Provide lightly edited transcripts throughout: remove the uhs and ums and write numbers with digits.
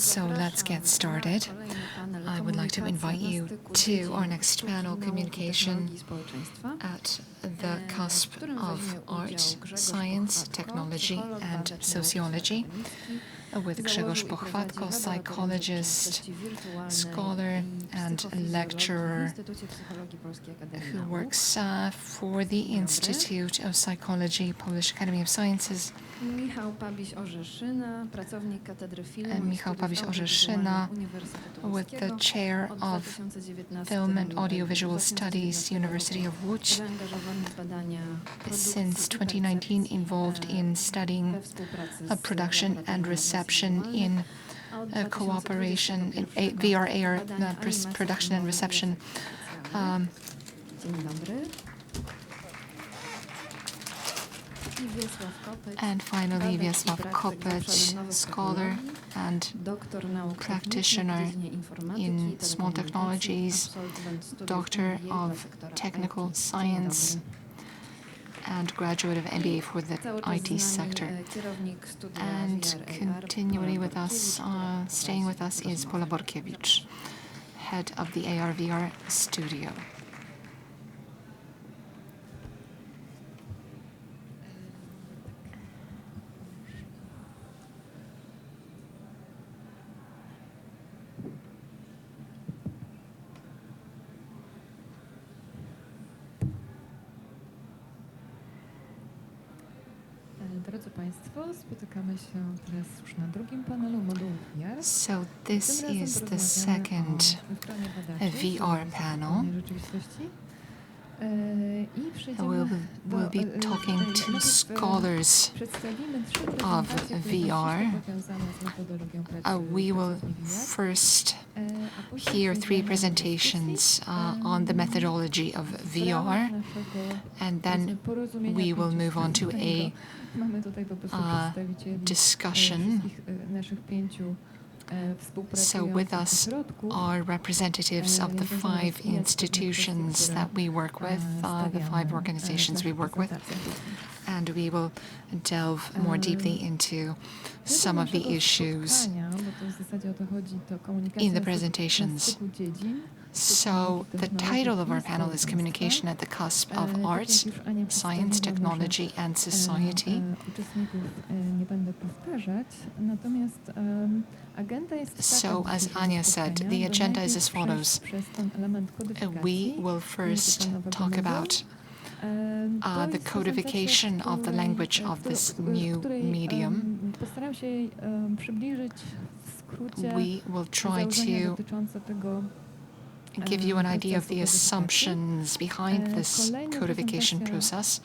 So let's get started. I would like to invite you to our next panel, Communication at the Cusp of Art, Science, Technology and Sociology, with Grzegorz Pochwatko, psychologist, scholar and lecturer who works for the Institute of Psychology, Polish Academy of Sciences. Michał Pabiś-Orzeszyna, pracownik Katedry Filmu And Michał Pabiś-Orzeszyna, with the chair of Film and Audiovisual Studies, University of Łódź, since 2019 involved in studying production and reception in cooperation in VR/AR production and reception. And finally, Wiesław Kopeć, scholar and practitioner in small technologies, doctor of technical science, and graduate of MBA for the IT sector. And continually with us, staying with us, is Pola Borkiewicz, head of the AR/VR studio. Drodzy Państwo, spotykamy się teraz już na drugim panelu modułu VR. So this is the second VR panel. We'll be talking to scholars of VR. We will first hear three presentations on the methodology of VR, and then we will move on to a discussion. So with us are representatives of the 5 institutions that we work with, the 5 organizations we work with, and we will delve more deeply into some of the issues in the presentations. So the title of our panel is Communication at the Cusp of Art, Science, Technology and Society. So as Anya said, the agenda is as follows. We will first talk about the codification of the language of this new medium. We will try to give you an idea of the assumptions behind this codification process.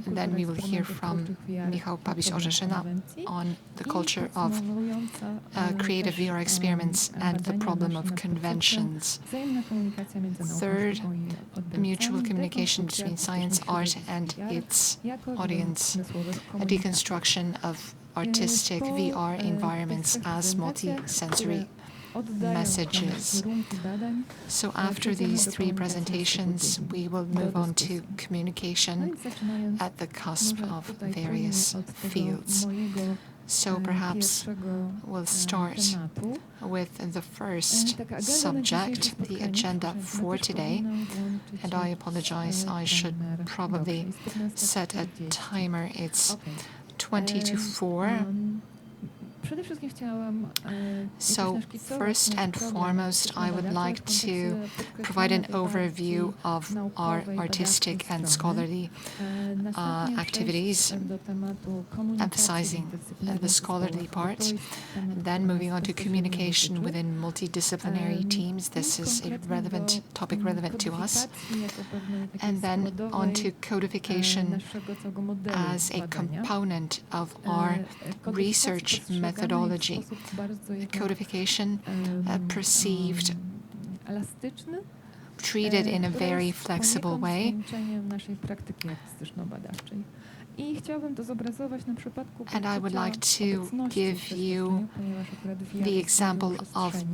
And then we will hear from Michał Pabiś-Orzeszyna on the culture of creative VR experiments and the problem of conventions. Third, mutual communication between science, art, and its audience, a deconstruction of artistic VR environments as multi-sensory messages. So after these 3 presentations, we will move on to communication at the cusp of various fields. So perhaps we'll start with the first subject, the agenda for today. And I apologize, I should probably set a timer. It's 20 to 4. So first and foremost, I would like to provide an overview of our artistic and scholarly activities, emphasizing the scholarly part. Then moving on to communication within multidisciplinary teams. This is a topic relevant to us. And then on to codification as a component of our research methodology. Codification perceived, treated in a very flexible way. And I would like to give you the example of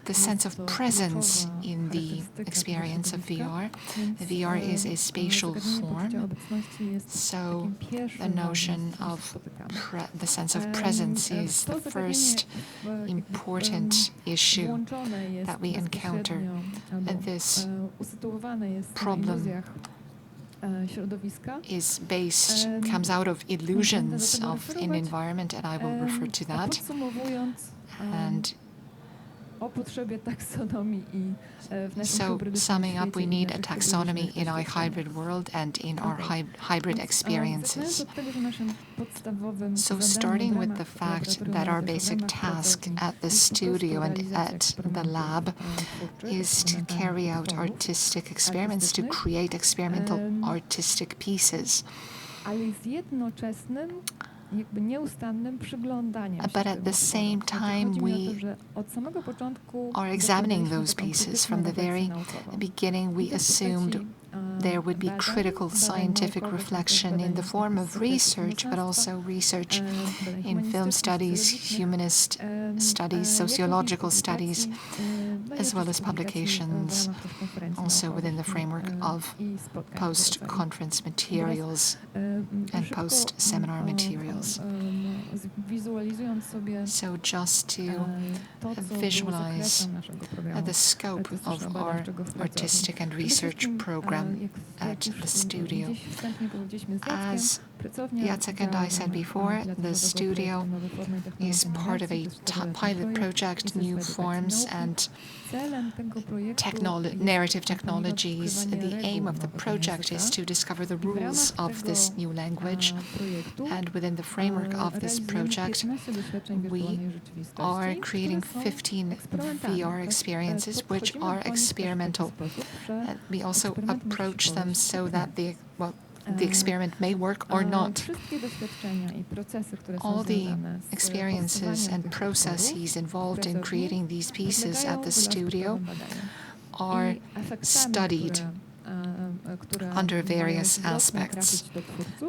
the sense of presence in the experience of VR. VR is a spatial form, so the notion of the sense of presence is the first important issue that we encounter. This problem comes out of illusions of an environment, and I will refer to that. And so, summing up, we need a taxonomy in our hybrid world and in our hybrid experiences. So, starting with the fact that our basic task at the studio and at the lab is to carry out artistic experiments, to create experimental artistic pieces. But at the same time, we are examining those pieces. From the very beginning, we assumed there would be critical scientific reflection in the form of research, but also research in film studies, humanist studies, sociological studies, as well as publications, also within the framework of post-conference materials and post-seminar materials. So just to visualize the scope of our artistic and research program at the studio. As Jacek and I said before, the studio is part of a pilot project, New Forms and Narrative Technologies. The aim of the project is to discover the rules of this new language, and within the framework of this project, we are creating 15 VR experiences, which are experimental. We also approach them so that the experiment may work or not. All the experiences and processes involved in creating these pieces at the studio are studied under various aspects,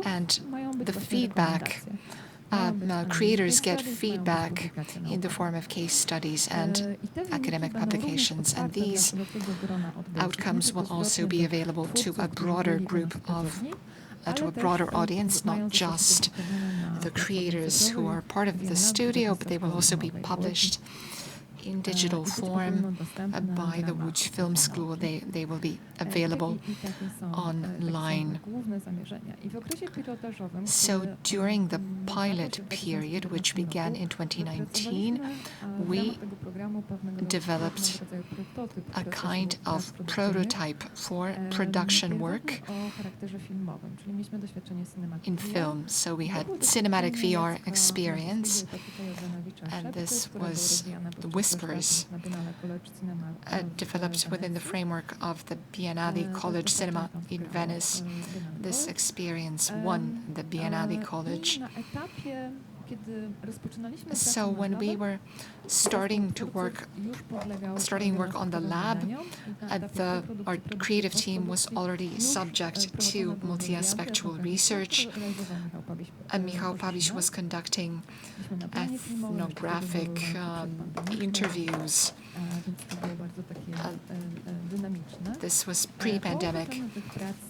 and the feedback, creators get feedback in the form of case studies and academic publications, and these outcomes will also be available to a broader group of to a broader audience, not just the creators who are part of the studio, but they will also be published in digital form by the Łódź Film School. They will be available online. So during the pilot period, which began in 2019, we developed a kind of prototype for production work in film. So we had cinematic VR experience, and this was the Whispers, developed within the framework of the Biennale College Cinema in Venice. This experience won the Biennale College. So when we were starting work on the lab, our creative team was already subject to multi-aspectual research. Michał Pabiś was conducting ethnographic interviews. This was pre-pandemic.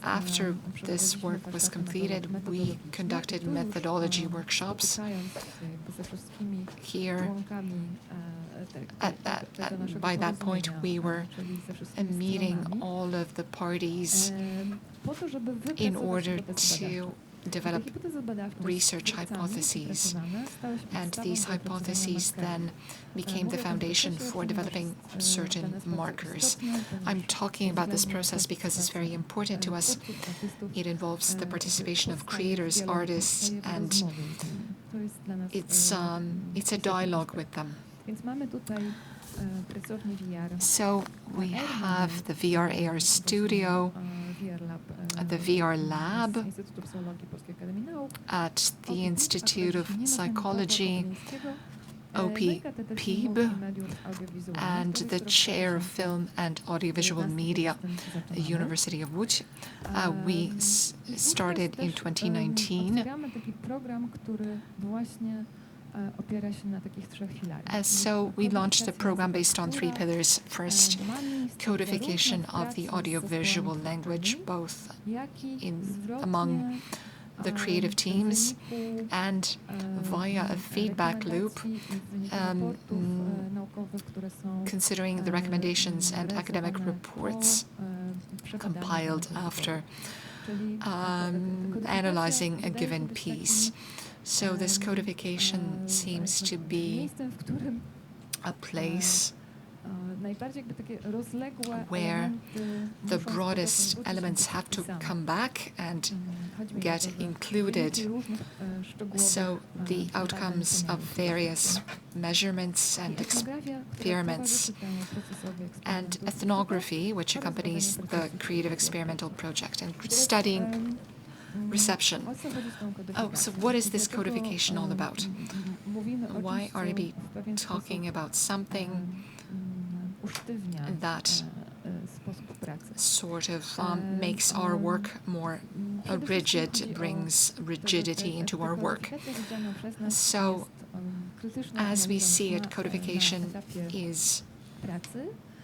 After this work was completed, we conducted methodology workshops. Here, by that point, we were meeting all of the parties in order to develop research hypotheses, and these hypotheses then became the foundation for developing certain markers. I'm talking about this process because it's very important to us. It involves the participation of creators, artists, and it's a dialogue with them. So we have the VR/AR studio, the VR lab at the Institute of Psychology, OP-PIB, and the Chair of Film and Audiovisual Media, the University of Łódź. We started in 2019. opiera się na takich 3 filarach. So we launched a program based on 3 pillars. First, codification of the audiovisual language, both among the creative teams and via a feedback loop, considering the recommendations and academic reports compiled after analyzing a given piece. So this codification seems to be a place where the broadest elements have to come back and get included. So the outcomes of various measurements and experiments and ethnography, which accompanies the creative experimental project, and studying reception. Oh, so what is this codification all about? Why are we talking about something that sort of makes our work more rigid, brings rigidity into our work? So, as we see it, codification is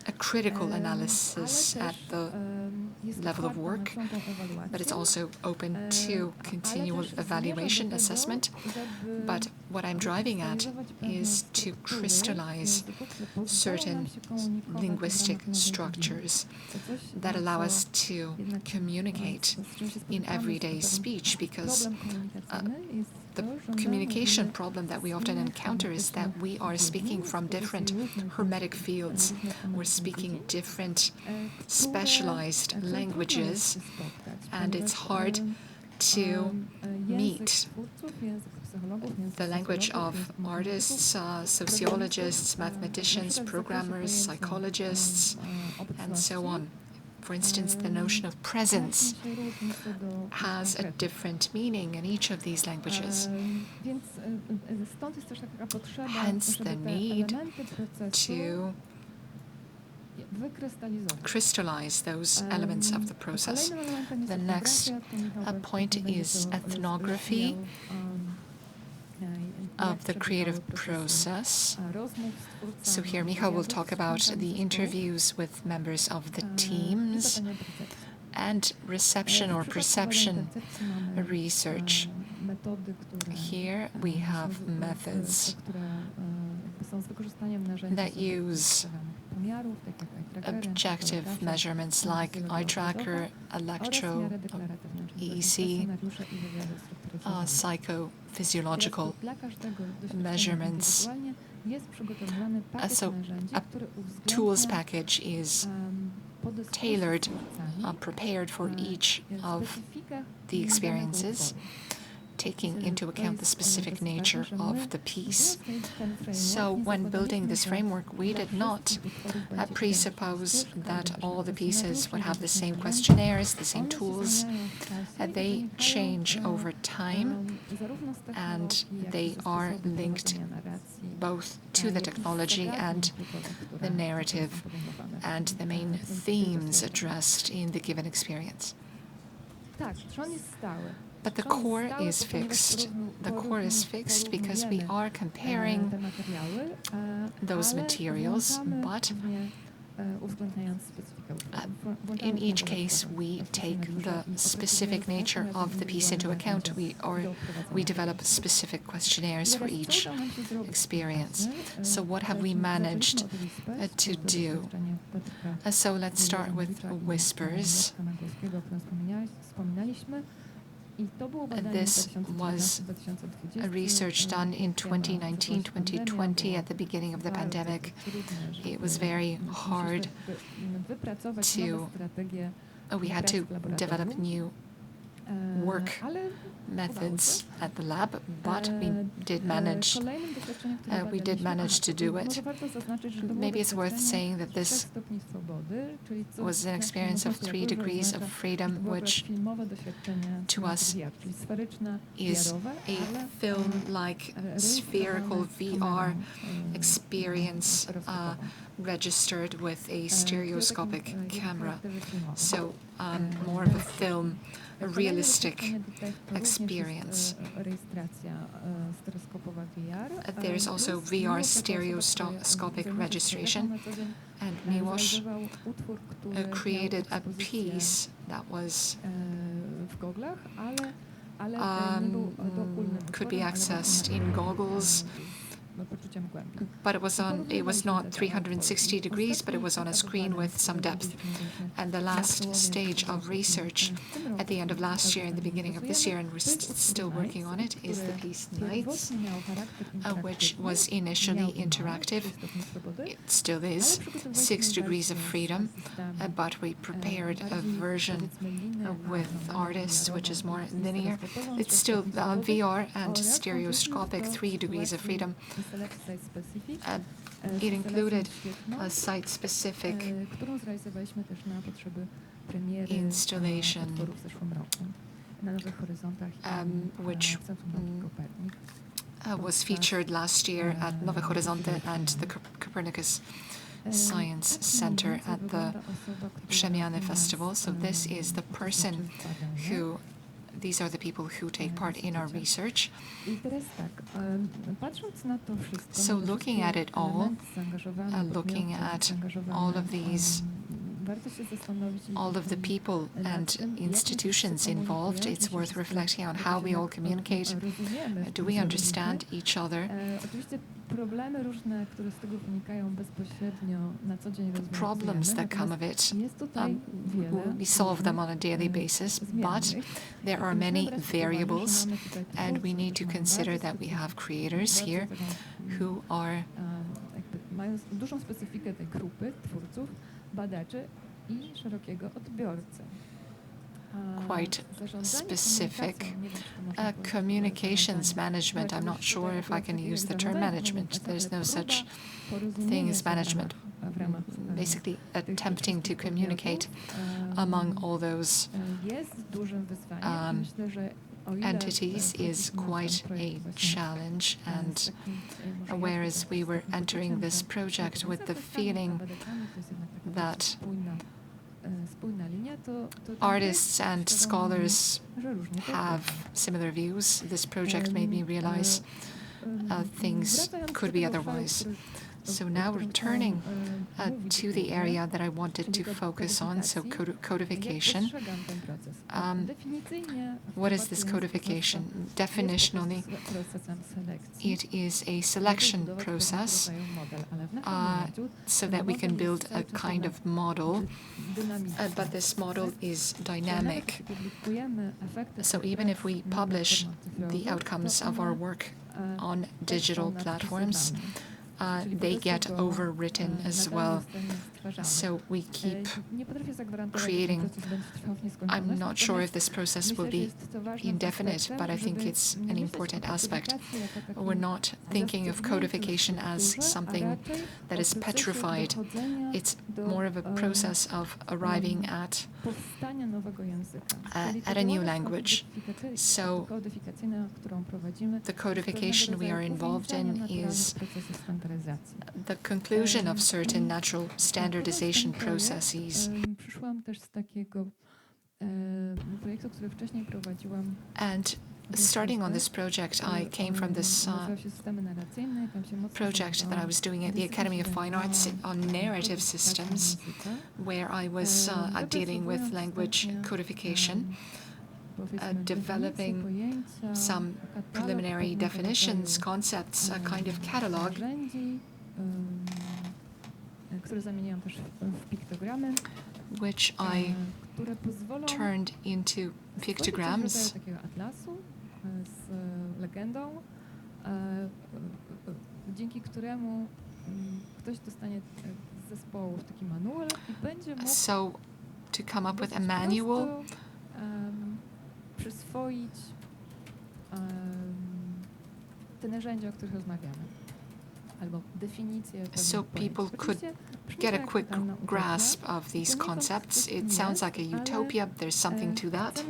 a critical analysis at the level of work, but it's also open to continual evaluation, assessment. But what I'm driving at is to crystallize certain linguistic structures that allow us to communicate in everyday speech, because the communication problem that we often encounter is that we are speaking from different hermetic fields. We're speaking different specialized languages, and it's hard to meet the language of artists, sociologists, mathematicians, programmers, psychologists, and so on. For instance, the notion of presence has a different meaning in each of these languages. Hence the need to crystallize those elements of the process. The next point is ethnography of the creative process. So here Michał will talk about the interviews with members of the teams and reception or perception research. Here we have methods that use objective measurements like eye tracker, electro, EEC, psychophysiological measurements. So a tools package is tailored, prepared for each of the experiences, taking into account the specific nature of the piece. So when building this framework, we did not presuppose that all the pieces would have the same questionnaires, the same tools. They change over time, and they are linked both to the technology and the narrative and the main themes addressed in the given experience. But the core is fixed. The core is fixed because we are comparing those materials, but in each case we take the specific nature of the piece into account. We develop specific questionnaires for each experience. So what have we managed to do? So let's start with whispers. This was a research done in 2019-2020 at the beginning of the pandemic. It was very hard to... we had to develop new work methods at the lab, but we did manage to do it. Maybe it's worth saying that this was an experience of 3 degrees of freedom, which to us is a film-like spherical VR experience registered with a stereoscopic camera. So more of a film, a realistic experience. There's also VR stereoscopic registration, and Miłosz created a piece that was could be accessed in goggles, but it was not 360 degrees, but it was on a screen with some depth. And the last stage of research at the end of last year and the beginning of this year, and we're still working on it, is the piece Nights, which was initially interactive. It still is, 6 degrees of freedom, but we prepared a version with artists which is more linear. It's still VR and stereoscopic, 3 degrees of freedom. It included a site-specific installation which was featured last year at Nowe Horyzonty and the Copernicus Science Center at the Przemiany Festival. So this is the person who, these are the people who take part in our research. So looking at it all, looking at all of these, all of the people and institutions involved, it's worth reflecting on how we all communicate. Do we understand each other? The problems that come of it, we solve them on a daily basis, but there are many variables, and we need to consider that we have creators here who are quite specific. Communications management, I'm not sure if I can use the term management. There's no such thing as management. Basically attempting to communicate among all those entities is quite a challenge, and whereas we were entering this project with the feeling that artists and scholars have similar views, this project made me realize things could be otherwise. So now returning to the area that I wanted to focus on, so codification. What is this codification? Definitionally, it is a selection process so that we can build a kind of model, but this model is dynamic. So even if we publish the outcomes of our work on digital platforms, they get overwritten as well. So we keep creating. I'm not sure if this process will be indefinite, but I think it's an important aspect. We're not thinking of codification as something that is petrified. It's more of a process of arriving at a new language. So the codification we are involved in is the conclusion of certain natural standardization processes. And starting on this project, I came from this project that I was doing at the Academy of Fine Arts on narrative systems, where I was dealing with language codification, developing some preliminary definitions, concepts, a kind of catalog, which I turned into pictograms. So to come up with a manual, so people could get a quick grasp of these concepts. It sounds like a utopia, there's something to that.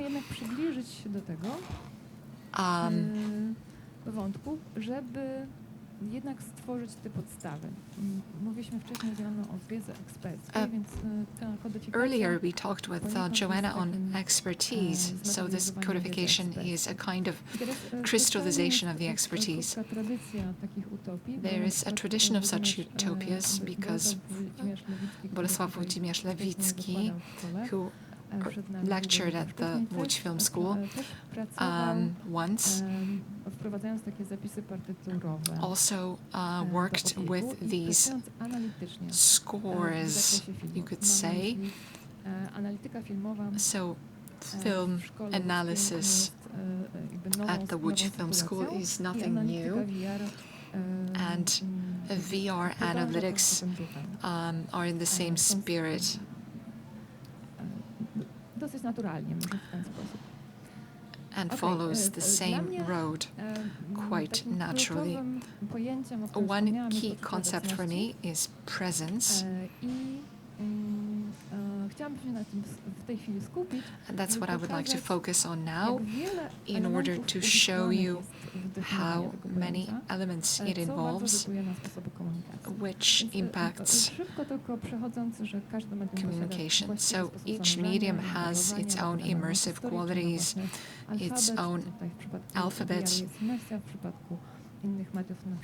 jednak stworzyć te podstawy. Mówiliśmy wcześniej z Joanną o wiedzy eksperckiej, więc ta kodyfikacja... Earlier we talked with Joanna on expertise, so this codification is a kind of crystallization of the expertise. There is a tradition of such utopias because Bolesław Lewicki, who lectured at the Łódź Film School once, also worked with these scores, you could say. So film analysis at the Łódź Film School is nothing new, and VR analytics are in the same spirit. And follows the same road quite naturally. One key concept for me is presence. And that's what I would like to focus on now in order to show you how many elements it involves, which impacts communication. So each medium has its own immersive qualities, its own alphabet.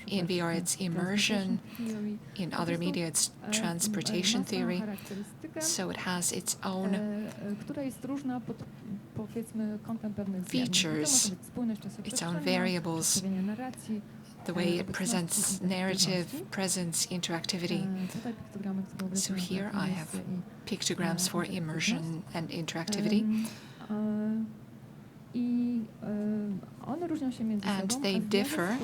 In VR, it's immersion. In other media, it's transportation theory. So it has its own features, its own variables, the way it presents narrative, presence, interactivity. So here I have pictograms for immersion and interactivity. And they differ,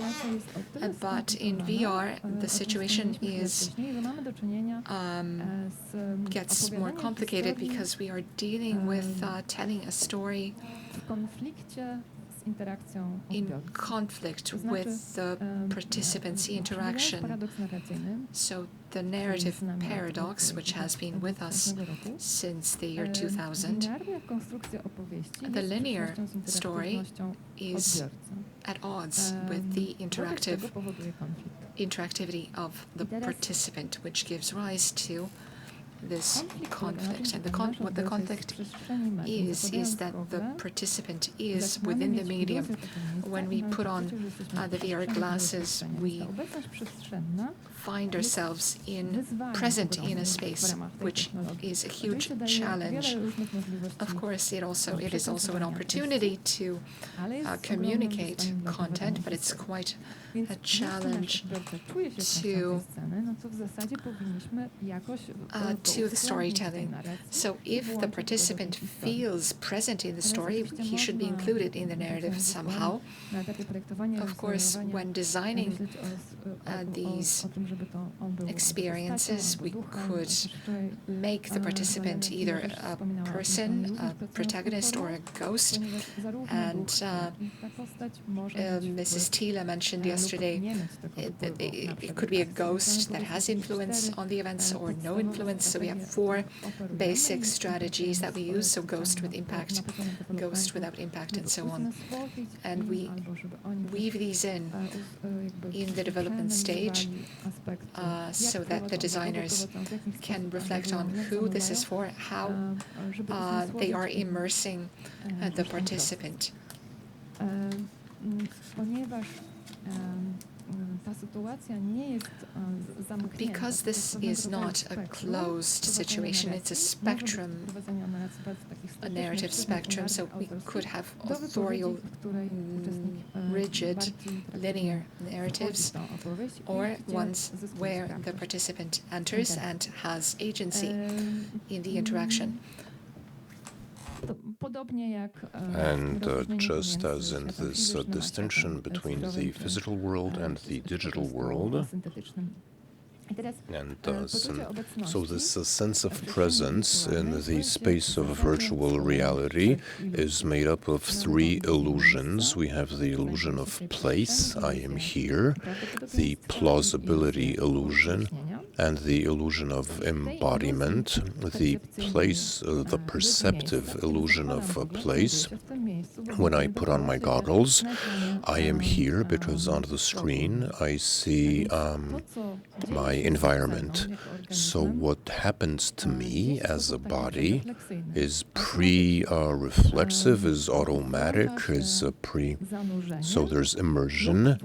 but in VR the situation is gets more complicated because we are dealing with telling a story in conflict with the participants' interaction. So the narrative paradox, which has been with us since the year 2000, the linear story is at odds with the interactivity of the participant, which gives rise to this conflict. And what the conflict is that the participant is within the medium. When we put on the VR glasses, we find ourselves present in a space, which is a huge challenge. Of course, it is also an opportunity to communicate content, but it's quite a challenge to the storytelling. So if the participant feels present in the story, he should be included in the narrative somehow. Of course, when designing these experiences, we could make the participant either a person, a protagonist, or a ghost. And Mrs. Thiele mentioned yesterday it could be a ghost that has influence on the events or no influence. So we have 4 basic strategies that we use. So ghost with impact, ghost without impact, and so on. And we weave these in the development stage so that the designers can reflect on who this is for, how they are immersing the participant. Because this is not a closed situation, it's a spectrum, a narrative spectrum, so we could have authorial, rigid, linear narratives, or ones where the participant enters and has agency in the interaction. And just as in this distinction between the physical world and the digital world, and so this sense of presence in the space of virtual reality is made up of 3 illusions. We have the illusion of place, I am here, the plausibility illusion, and the illusion of embodiment, the place, the perceptive illusion of a place, When I put on my goggles, I am here because on the screen I see my environment. So what happens to me as a body is pre-reflexive, is automatic, is so there's immersion,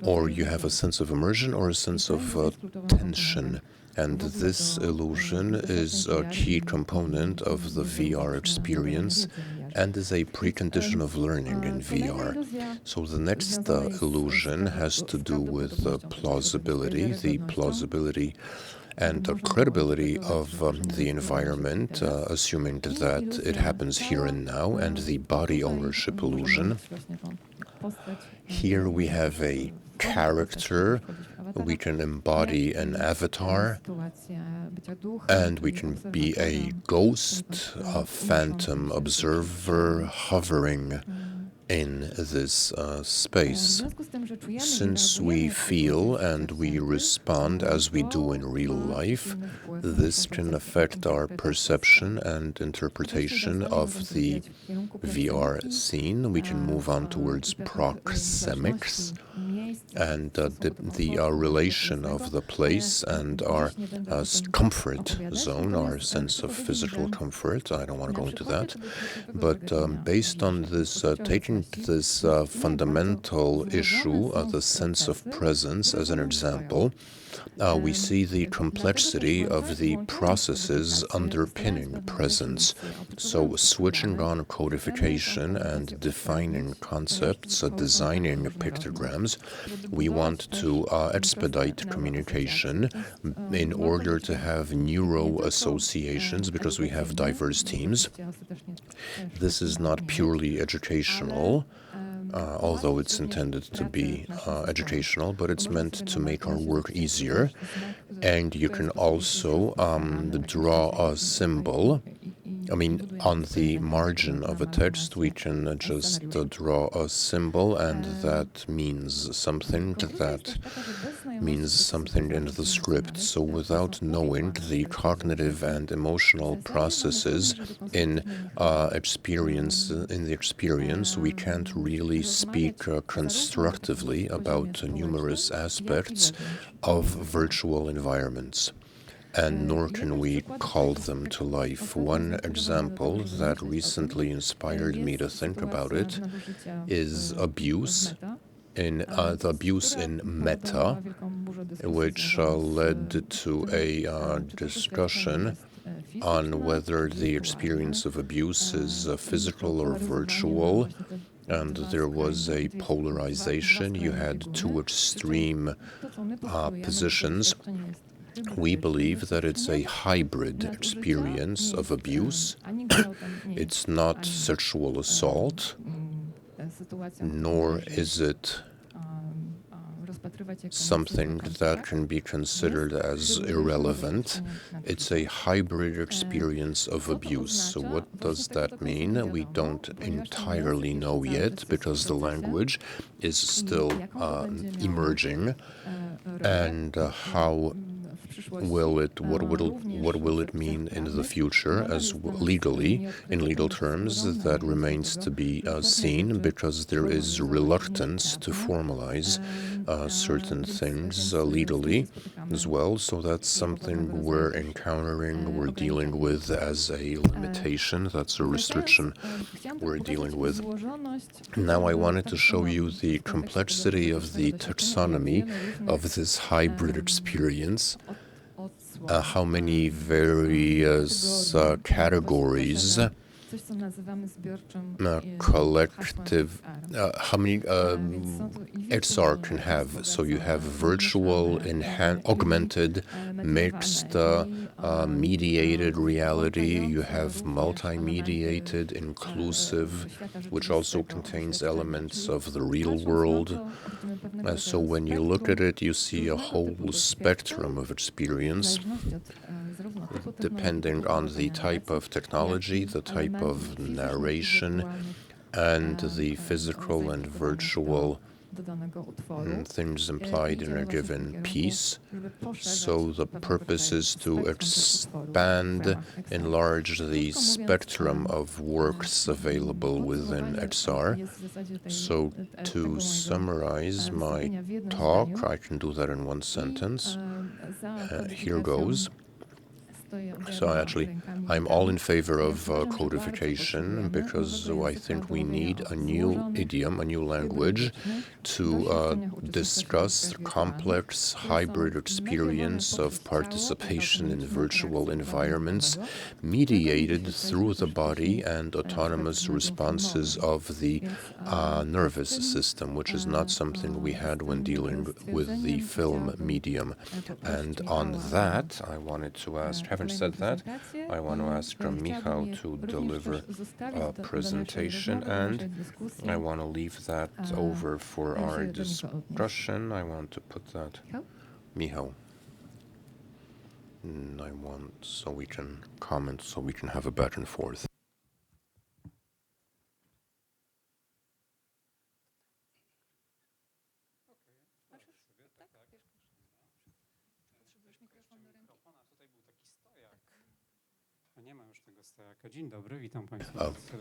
or you have a sense of immersion or a sense of tension. And this illusion is a key component of the VR experience and is a precondition of learning in VR. So the next illusion has to do with plausibility, the plausibility and the credibility of the environment, assuming that it happens here and now, and the body ownership illusion. Here we have a character, we can embody an avatar, and we can be a ghost, a phantom observer hovering in this space. Since we feel and we respond as we do in real life, this can affect our perception and interpretation of the VR scene. We can move on towards proxemics and the relation of the place and our comfort zone, our sense of physical comfort. I don't want to go into that. But based on this, taking this fundamental issue of the sense of presence as an example, we see the complexity of the processes underpinning presence. So switching on codification and defining concepts, designing pictograms, we want to expedite communication in order to have neuro associations because we have diverse teams. This is not purely educational, although it's intended to be educational, but it's meant to make our work easier. And you can also draw a symbol. I mean, on the margin of a text, we can just draw a symbol, and that means something. That means something in the script. So without knowing the cognitive and emotional processes in the experience, we can't really speak constructively about numerous aspects of virtual environments. And nor can we call them to life. One example that recently inspired me to think about it is abuse. The abuse in meta, which led to a discussion on whether the experience of abuse is physical or virtual. And there was a polarization. You had two extreme positions. We believe that it's a hybrid experience of abuse. It's not sexual assault, nor is it something that can be considered as irrelevant. It's a hybrid experience of abuse. So what does that mean? We don't entirely know yet because the language is still emerging. And how will it? What will it mean in the future? As legally, in legal terms, that remains to be seen, because there is reluctance to formalize certain things legally as well. So that's something we're encountering, we're dealing with as a limitation. That's a restriction we're dealing with. Now I wanted to show you the complexity of the taxonomy of this hybrid experience. How many various categories, collective, how many XR can have. So you have virtual, augmented, mixed, mediated reality. You have multi-mediated, inclusive, which also contains elements of the real world. So when you look at it, you see a whole spectrum of experience, depending on the type of technology, the type of narration, and the physical and virtual things implied in a given piece. So the purpose is to expand, enlarge the spectrum of works available within XR. So to summarize my talk, I can do that in one sentence. Here goes. So I'm all in favor of codification because I think we need a new idiom, a new language to discuss the complex hybrid experience of participation in virtual environments mediated through the body and autonomous responses of the nervous system, which is not something we had when dealing with the film medium. And on that, I wanted to ask, having said that, I want to ask Michał to deliver a presentation, and I want to leave that over for our discussion. I want to put that, Michał. I want so we can comment, so we can have a back and forth.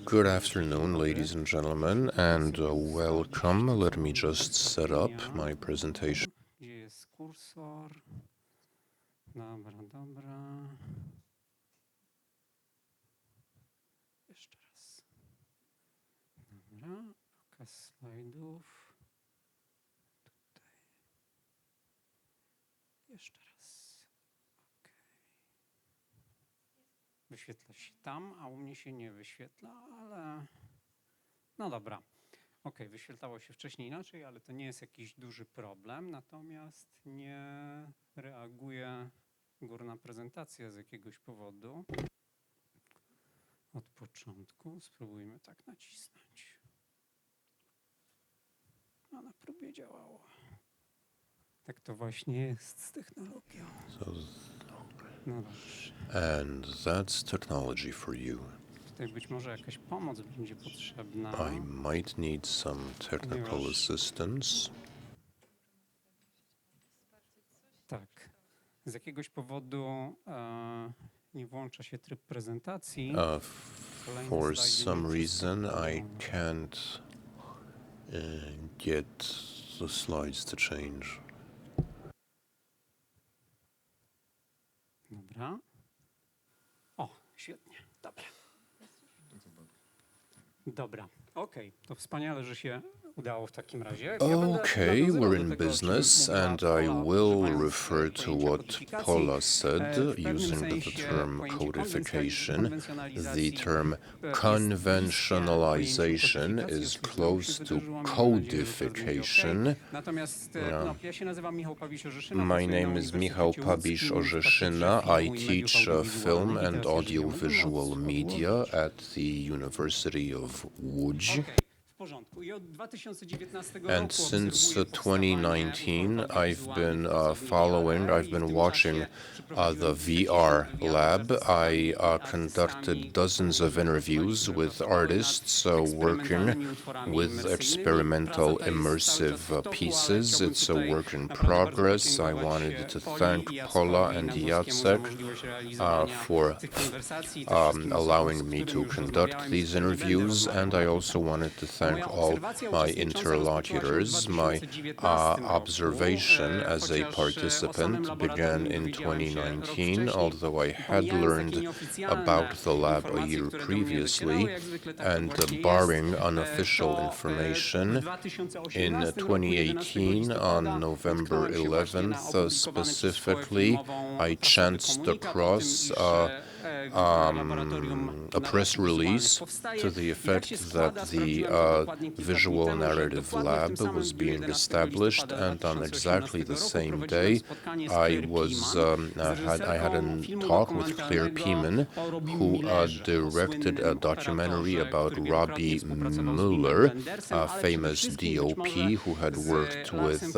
Good afternoon, ladies and gentlemen, and welcome. Let me just set up my presentation. Jeszcze raz. Dobra, pokaz slajdów. Tutaj. Jeszcze raz. OK. Wyświetla się tam, a u mnie się nie wyświetla, ale no dobra. OK, wyświetlało się wcześniej inaczej, ale to nie jest jakiś duży problem, natomiast nie reaguje górna prezentacja z jakiegoś powodu. Od początku spróbujmy tak nacisnąć. A na próbie działało. Tak to właśnie jest z technologią. No dobrze. And that's technology for you. Tutaj być może jakaś pomoc będzie potrzebna. I might need some technical assistance. Tak. Z jakiegoś powodu nie włącza się tryb prezentacji. For some reason I can't get the slides to change. Dobra. O, świetnie. Dobra. Dobra. Okej. To wspaniale, że się udało w takim razie. Okay, we're in business, and I will refer to what Pola said using the term codification. The term conventionalization is close to codification. My name is Michał Pabiś-Orzeszyna. I teach film and audiovisual media at the University of Łódź. And since 2019, I've been watching the vnLab. I conducted dozens of interviews with artists working with experimental immersive pieces. It's a work in progress. I wanted to thank Pola and Jacek for allowing me to conduct these interviews, and I also wanted to thank all my interlocutors. My observation as a participant began in 2019, although I had learned about the lab a year previously, and barring unofficial information, in 2018, on November 11th, specifically, I chanced across a press release to the effect that the visual narrative lab was being established, and on exactly the same day, I had a talk with Claire Pieman, who directed a documentary about Robbie Mueller, a famous DOP who had worked with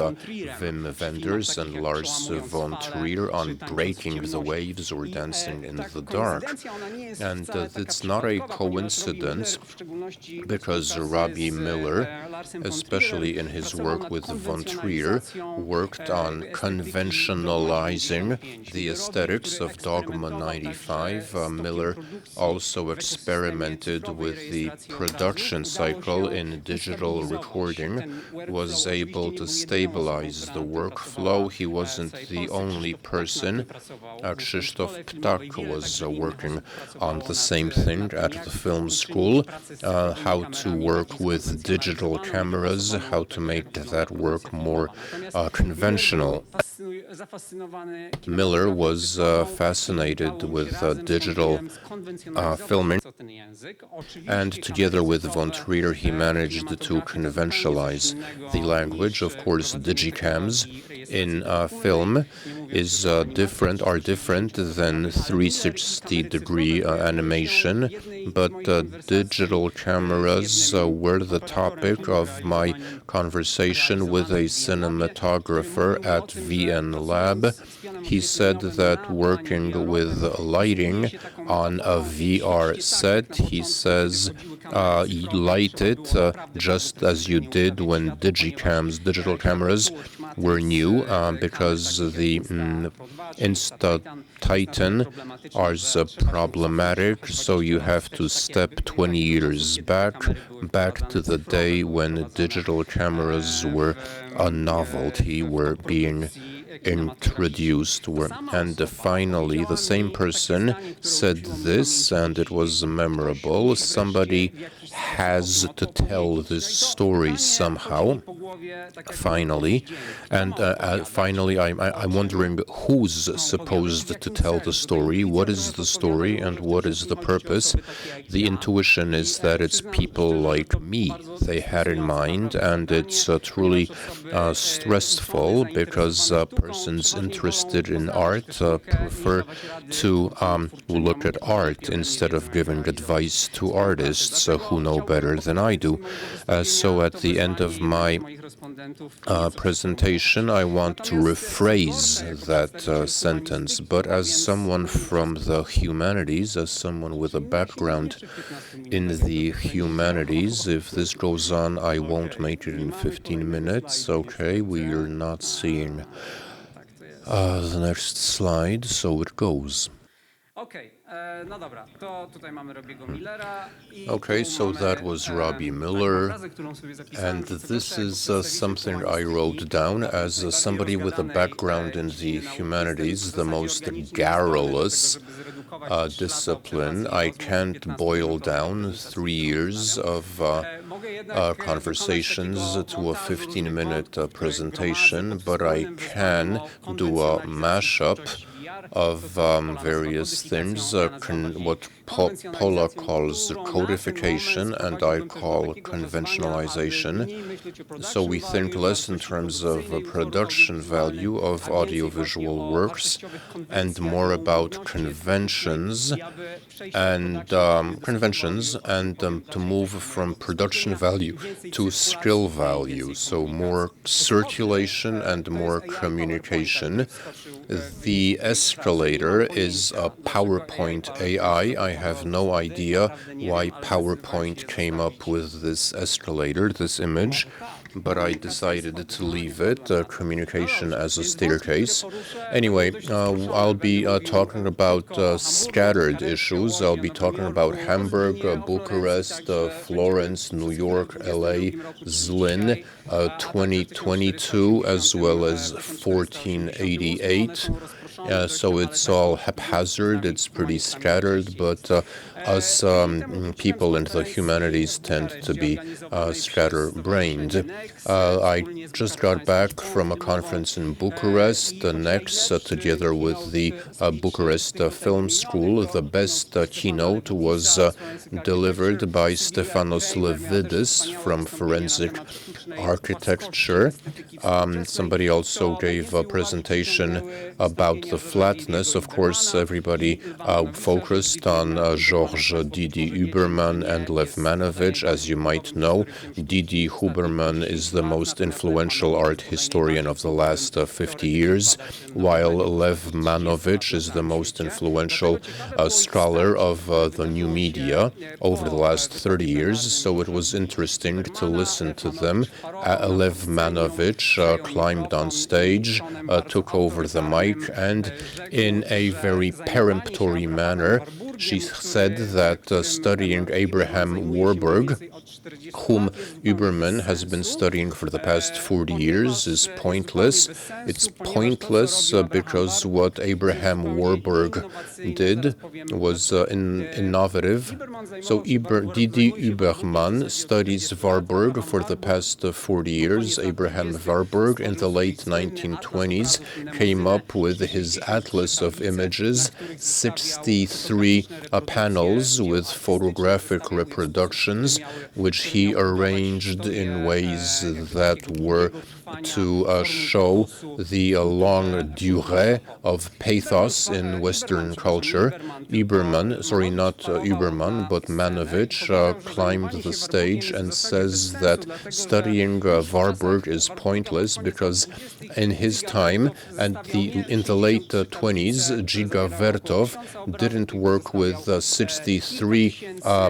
Wim Wenders and Lars von Trier on Breaking the Waves or Dancing in the Dark. dark. And it's not a coincidence because Robbie Miller, especially in his work with von Trier, worked on conventionalizing the aesthetics of Dogma 95. Miller also experimented with the production cycle in digital recording, was able to stabilize the workflow. He wasn't the only person. Krzysztof Ptak was working on the same thing at the film school, how to work with digital cameras, how to make that work more conventional. Miller was fascinated with digital filming, and together with von Trier he managed to conventionalize the language. Of course, digicams in film are different than 360-degree animation, but digital cameras were the topic of my conversation with a cinematographer at vnLab. He said that working with lighting on a VR set, he says, light it just as you did when digital cameras were new, because the Insta-Titan are problematic, so you have to step 20 years back to the day when digital cameras were a novelty, were being introduced. And finally, the same person said this, and it was memorable. Somebody has to tell this story somehow. Finally, I'm wondering who's supposed to tell the story, what is the story, and what is the purpose. The intuition is that it's people like me they had in mind, and it's truly stressful because persons interested in art prefer to look at art instead of giving advice to artists who know better than I do. So at the end of my presentation, I want to rephrase that sentence, but as someone from the humanities, as someone with a background in the humanities, if this goes on, I won't make it in 15 minutes. Okay, we are not seeing the next slide, so it goes. Okay, so that was Robbie Miller, and this is something I wrote down as somebody with a background in the humanities, the most garrulous discipline. I can't boil down 3 years of conversations to a 15-minute presentation, but I can do a mashup of various things, what Pola calls codification and I call conventionalization. So we think less in terms of production value of audiovisual works and more about conventions and to move from production value to skill value. So more circulation and more communication. The escalator is a PowerPoint AI. I have no idea why PowerPoint came up with this escalator, this image, but I decided to leave it, communication as a staircase. Anyway, I'll be talking about scattered issues. I'll be talking about Hamburg, Bucharest, Florence, New York, LA, Zlin, 2022, as well as 1488. So it's all haphazard, it's pretty scattered, but us people in the humanities tend to be scatterbrained. I just got back from a conference in Bucharest. Next, together with the Bucharest Film School, the best keynote was delivered by Stefanos Levidis from Forensic Architecture. Somebody also gave a presentation about the flatness. Of course, everybody focused on Georges George Didi Huberman and Lev Manovich. As you might know, Didi Huberman is the most influential art historian of the last 50 years, while Lev Manovich is the most influential scholar of the new media over the last 30 years. So it was interesting to listen to them. Lev Manovich climbed on stage, took over the mic, and in a very peremptory manner, she said that studying Abraham Warburg, whom Huberman has been studying for the past 40 years, is pointless. It's pointless because what Abraham Warburg did was innovative. So Didi Huberman studies Warburg for the past 40 years. Abraham Warburg in the late 1920s came up with his atlas of images, 63 panels with photographic reproductions, which he arranged in ways that were to show the longue durée of pathos in Western culture. Huberman, but Manovich climbed the stage and says that studying Warburg is pointless because in his time and in the late 20s, Giga Vertov didn't work with 63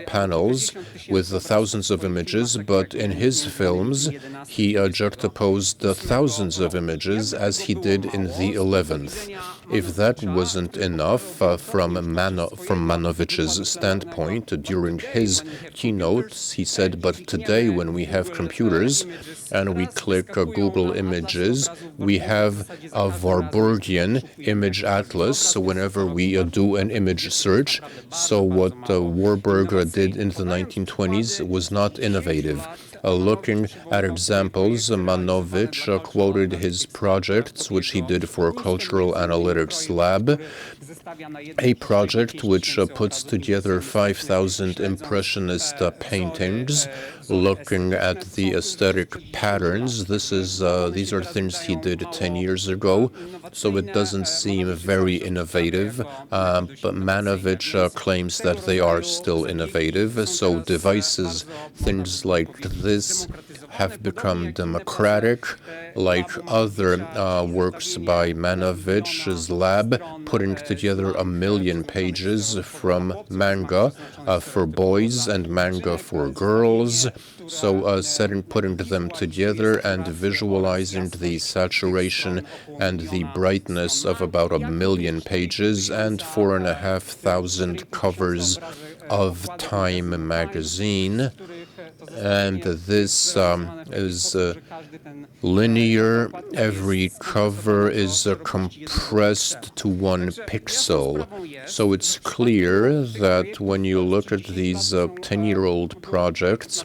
panels with thousands of images, but in his films he juxtaposed thousands of images as he did in the 11th. If that wasn't enough from Manovich's standpoint, during his keynotes, he said, but today when we have computers and we click Google Images, we have a Warburgian image atlas. So whenever we do an image search, so what Warburg did in the 1920s was not innovative. Looking at examples, Manovich quoted his projects, which he did for Cultural Analytics Lab, a project which puts together 5,000 impressionist paintings, looking at the aesthetic patterns. These are things he did 10 years ago, so it doesn't seem very innovative, but Manovich claims that they are still innovative. So devices, things like this, have become democratic, like other works by Manovich's lab, putting together 1 million pages from manga for boys and manga for girls. So putting them together and visualizing the saturation and the brightness of about 1 million pages and 4,500 covers of Time magazine. And this is linear. Every cover is compressed to 1 pixel. So it's clear that when you look at these 10-year-old projects,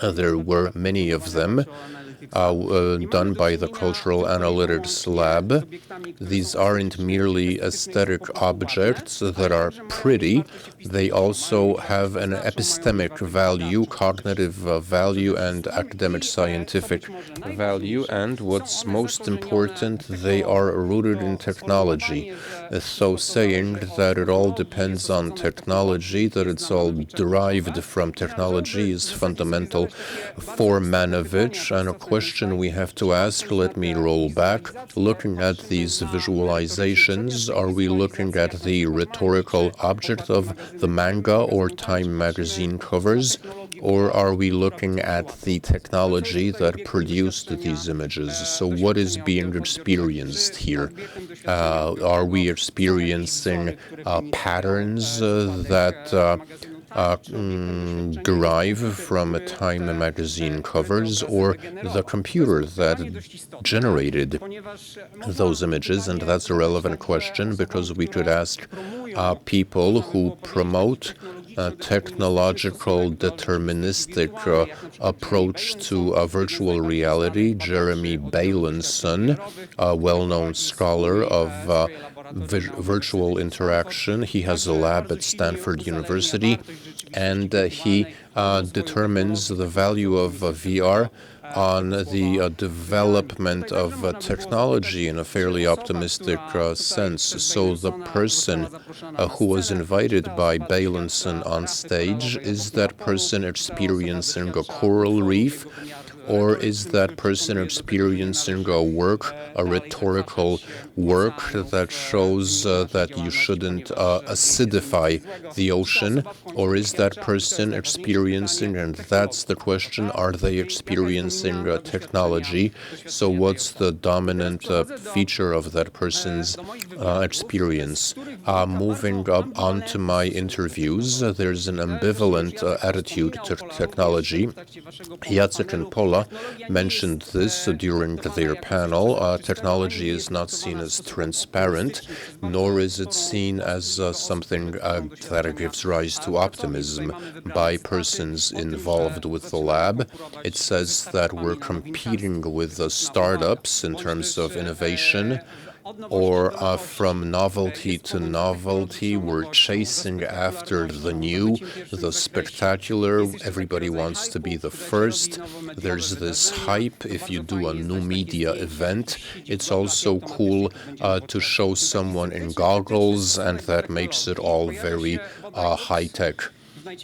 there were many of them done by the Cultural Analytics Lab. These aren't merely aesthetic objects that are pretty. They also have an epistemic value, cognitive value, and academic scientific value. And what's most important, they are rooted in technology. So saying that it all depends on technology, that it's all derived from technology, is fundamental for Manovich. And a question we have to ask, let me roll back. Looking at these visualizations, are we looking at the rhetorical object of the manga or Time magazine covers, or are we looking at the technology that produced these images? So what is being experienced here? Are we experiencing patterns that derive from Time magazine covers, or the computer that generated those images? And that's a relevant question, because we could ask people who promote technological deterministic approach to virtual reality. Jeremy Balanson, a well-known scholar of virtual interaction. He has a lab at Stanford University, and he determines the value of VR on the development of technology in a fairly optimistic sense. So the person who was invited by Beilenson on stage, is that person experiencing a coral reef? Or is that person experiencing a work, a rhetorical work that shows that you shouldn't acidify the ocean? Or is that person experiencing, and that's the question, are they experiencing technology? So what's the dominant feature of that person's experience? Moving up onto my interviews, there's an ambivalent attitude to technology. Jacek and Pola mentioned this during their panel. Technology is not seen as transparent, nor is it seen as something that gives rise to optimism by persons involved with the lab. It says that we're competing with the startups in terms of innovation, or from novelty to novelty, we're chasing after the new, the spectacular. Everybody wants to be the first. There's this hype. If you do a new media event, it's also cool to show someone in goggles, and that makes it all very high-tech.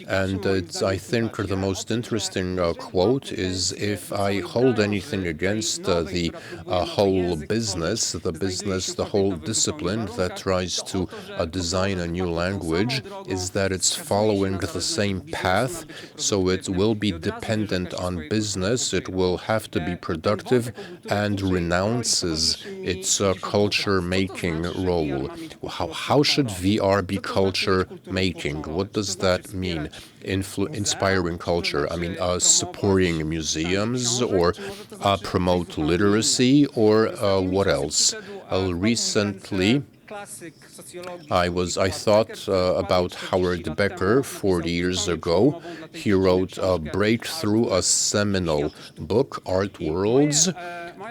And I think the most interesting quote is, if I hold anything against the whole business, the whole discipline that tries to design a new language, is that it's following the same path. So it will be dependent on business. It will have to be productive and renounces its culture-making role. How should VR be culture-making? What does that mean? Inspiring culture, I mean, supporting museums, or promote literacy, or what else? Recently, I thought about Howard Becker 40 years ago. He wrote Breakthrough, a seminal book, Art Worlds.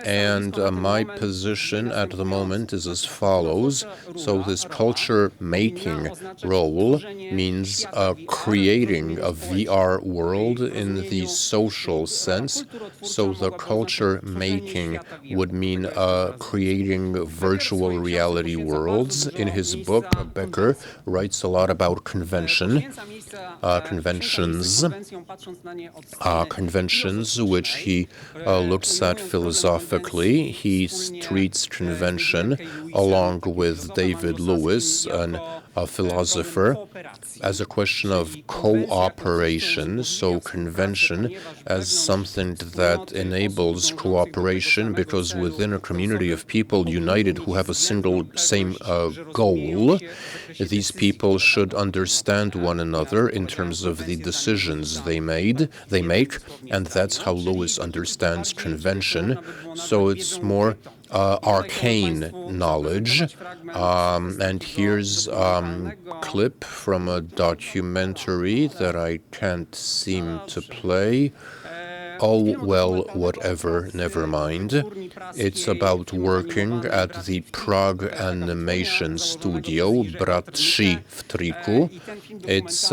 And my position at the moment is as follows. So this culture-making role means creating a VR world in the social sense. So the culture-making would mean creating virtual reality worlds. In his book, Becker writes a lot about conventions, which he looks at philosophically. He treats convention, along with David Lewis, a philosopher, as a question of cooperation. So convention as something that enables cooperation, because within a community of people united who have a same goal, these people should understand one another in terms of the decisions they make, and that's how Lewis understands convention. So it's more arcane knowledge. And here's a clip from a documentary that I can't seem to play. Oh, well, whatever, never mind. It's about working at the Prague animation studio, Bratrzy w Triku. It's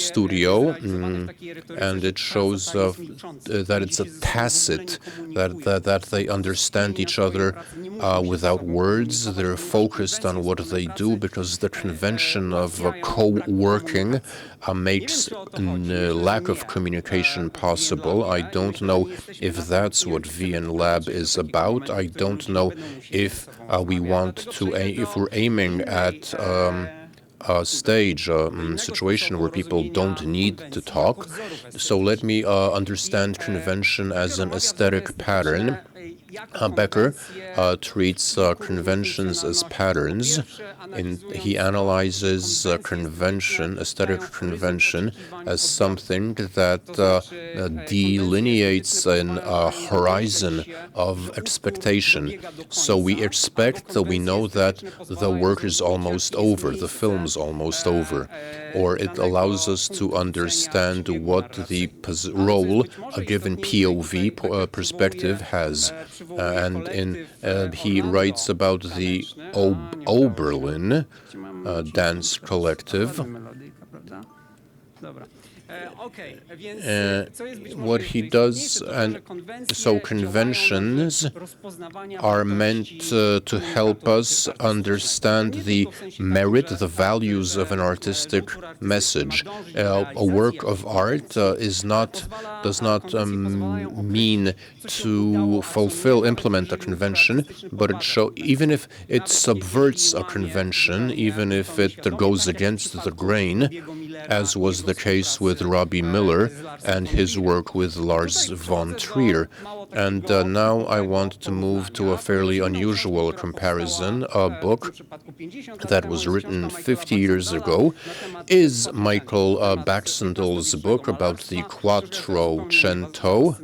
studio, and it shows that it's a tacit, that they understand each other without words. They're focused on what they do, because the convention of co-working makes lack of communication possible. I don't know if that's what vnLab is about. I don't know if if we're aiming at a stage, a situation where people don't need to talk. So let me understand convention as an aesthetic pattern. Becker treats conventions as patterns. He analyzes aesthetic convention, as something that delineates a horizon of expectation. So we expect, we know that the work is almost over, the film's almost over, or it allows us to understand what the role a given POV perspective has. And he writes about the Oberlin dance collective. What he does, and so conventions are meant to help us understand the merit, the values of an artistic message. A work of art does not mean to implement a convention, but even if it subverts a convention, even if it goes against the grain, as was the case with Robbie Miller and his work with Lars von Trier. And now I want to move to a fairly unusual comparison. A book that was written 50 years ago is Michael Baxendall's book about the Quattrocento,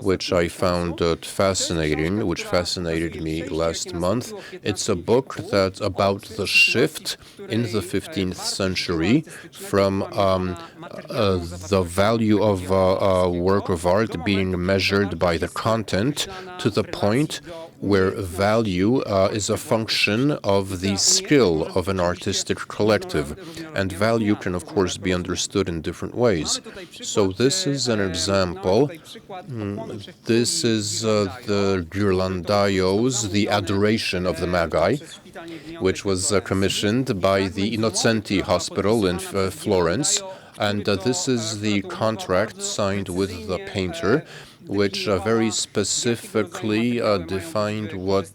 which I found fascinating, which fascinated me last month. It's a book that's about the shift in the 15th century from the value of a work of art being measured by the content to the point where value is a function of the skill of an artistic collective. And value can, of course, be understood in different ways. So this is an example. This is the Ghirlandaios, the Adoration of the Magi, which was commissioned by the Innocenti Hospital in Florence. And this is the contract signed with the painter, which very specifically defined what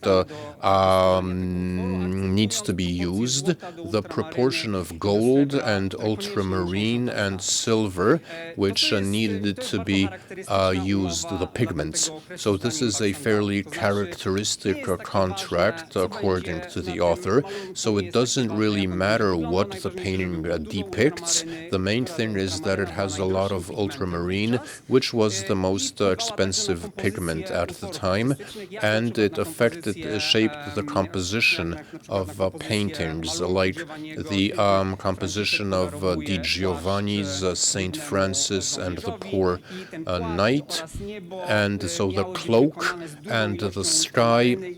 needs to be used, the proportion of gold and ultramarine and silver, which needed to be used, the pigments. So this is a fairly characteristic contract, according to the author. So it doesn't really matter what the painting depicts. The main thing is that it has a lot of ultramarine, which was the most expensive pigment at the time, and it shaped the composition of paintings, like the composition of Di Giovanni's Saint Francis and the Poor Knight. And so the cloak and the sky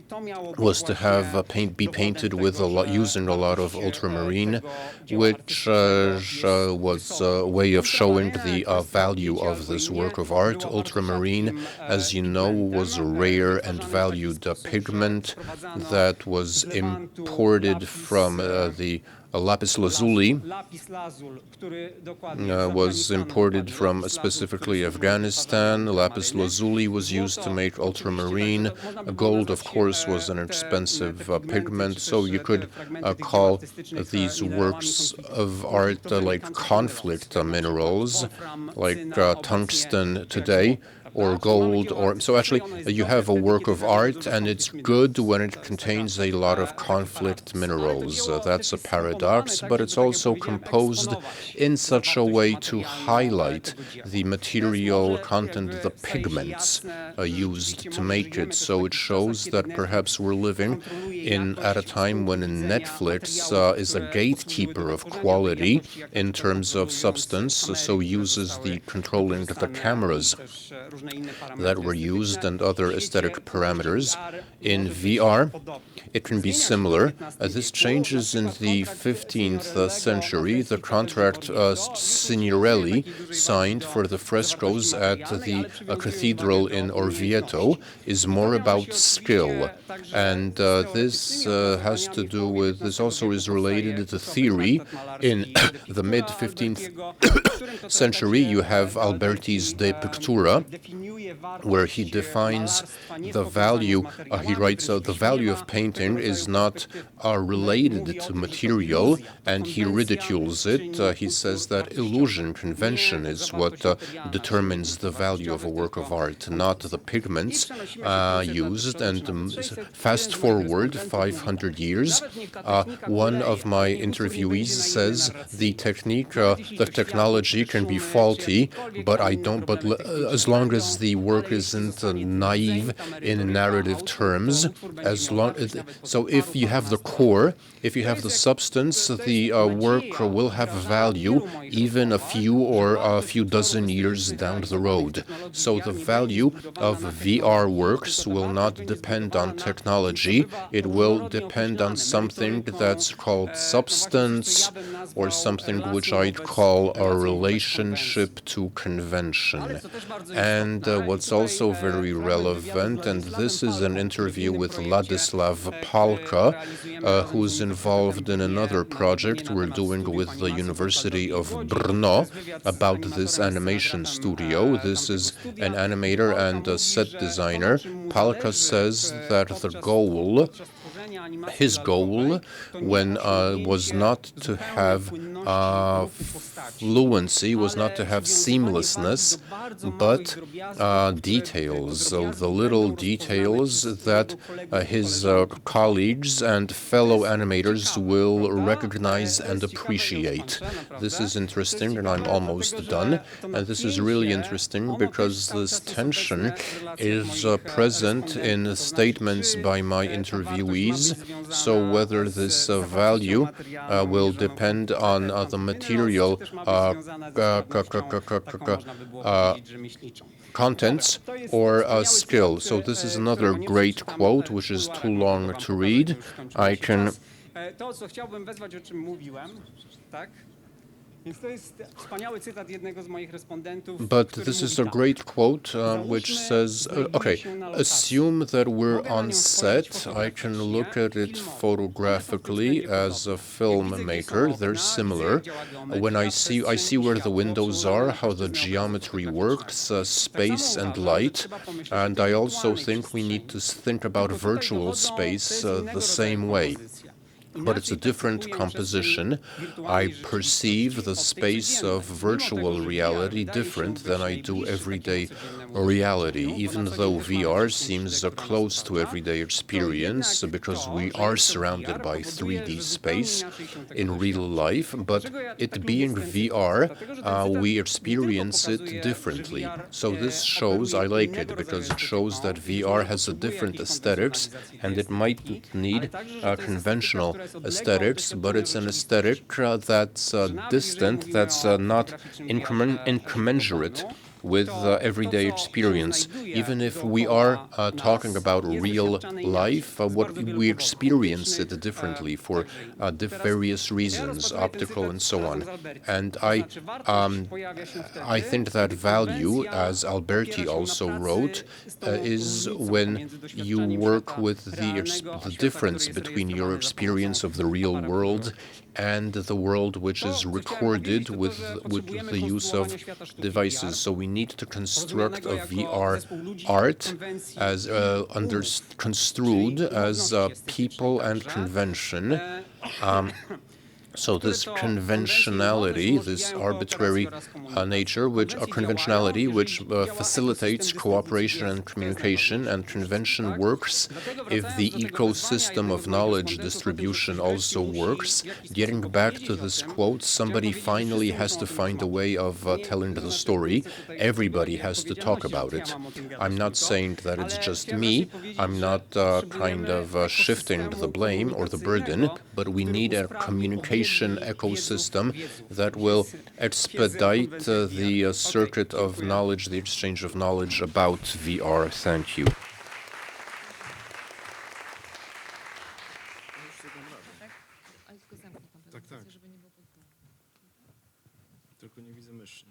was to have be painted with using a lot of ultramarine, which was a way of showing the value of this work of art. Ultramarine, as you know, was a rare and valued pigment that was imported from the lapis lazuli, was imported from specifically Afghanistan. Lapis lazuli was used to make ultramarine. Gold, of course, was an expensive pigment, so you could call these works of art like conflict minerals, like tungsten today, or gold, or so actually you have a work of art and it's good when it contains a lot of conflict minerals. That's a paradox, but it's also composed in such a way to highlight the material content, the pigments used to make it. So it shows that perhaps we're living at a time when Netflix is a gatekeeper of quality in terms of substance, so uses the controlling the cameras that were used and other aesthetic parameters. In VR, it can be similar. This changes in the 15th century. The contract Signorelli signed for the frescoes at the cathedral in Orvieto is more about skill. And this has to do with, this also is related to theory. In the mid-15th century, you have Alberti's De Pictura, where he defines the value, he writes, the value of painting is not related to material, and he ridicules it. He says that illusion, convention, is what determines the value of a work of art, not the pigments used. And fast forward 500 years, one of my interviewees says the technology can be faulty, but as long as the the work isn't naive in narrative terms. So if you have the core, if you have the substance, the work will have value even a few dozen years down the road. So the value of VR works will not depend on technology. It will depend on something that's called substance, or something which I'd call a relationship to convention. And what's also very relevant, and this is an interview with Ladislav Palka, who's involved in another project we're doing with the University of Brno about this animation studio. This is an animator and a set designer. Palka says that his goal was not to have fluency, was not to have seamlessness, but details, the little details that his colleagues and fellow animators will recognize and appreciate. This is interesting, and I'm almost done. And this is really interesting because this tension is present in statements by my interviewees. So whether this value will depend on the material contents or skill. So this is another great quote, which is too long to read. I can... But this is a great quote which says, okay, assume that we're on set. I can look at it photographically as a filmmaker. They're similar. When I see where the windows are, how the geometry works, space and light. And I also think we need to think about virtual space the same way. But it's a different composition. I perceive the space of virtual reality different than I do everyday reality, even though VR seems close to everyday experience because we are surrounded by 3D space in real life, but it being VR, we experience it differently. So this shows, I like it because it shows that VR has a different aesthetics, and it might need conventional aesthetics, but it's an aesthetic that's distant, that's not incommensurate with everyday experience. Even if we are talking about real life, what we experience it differently for various reasons, optical and so on. And I think that value, as Alberti also wrote, is when you work with the difference between your experience of the real world and the world which is recorded with the use of devices. So we need to construct a VR art as construed as people and convention. So this conventionality, this arbitrary nature, which facilitates cooperation and communication, and convention works if the ecosystem of knowledge distribution also works. Getting back to this quote, somebody finally has to find a way of telling the story. Everybody has to talk about it. I'm not saying that it's just me. I'm not kind of shifting the blame or the burden, but we need a communication ecosystem that will expedite the circuit of knowledge, the exchange of knowledge about VR. Thank you. Tylko nie widzę myszy.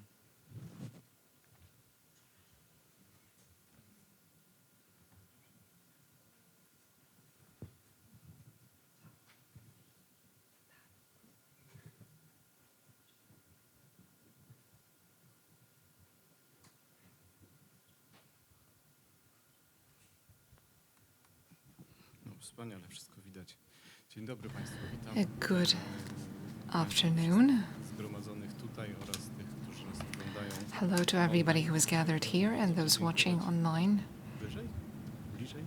Wspaniale, wszystko widać. Dzień dobry Państwu, witam. Good afternoon. Zgromadzonych tutaj oraz tych, którzy nas oglądają. Hello to everybody who is gathered here and those watching online. Wyżej? Bliżej?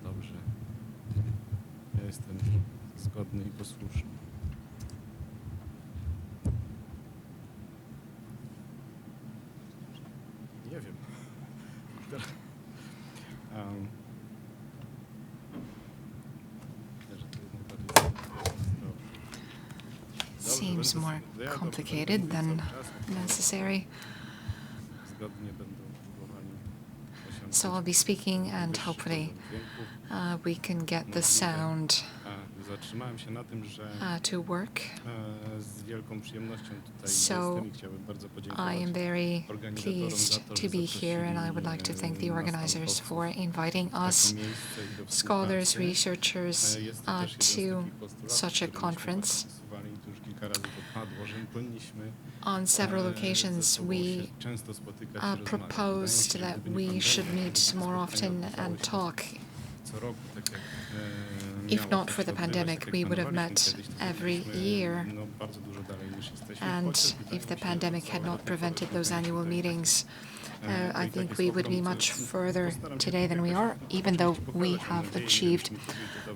Dobrze. Ja jestem zgodny i posłuszny. Nie wiem. seems more complicated than necessary. So I'll be speaking, and hopefully we can get the sound to work. So I am very pleased to be here, and I would like to thank the organizers for inviting us, scholars, researchers, to such a conference. On several occasions, we proposed that we should meet more often and talk. If not for the pandemic, we would have met every year. And if the pandemic had not prevented those annual meetings, I think we would be much further today than we are, even though we have achieved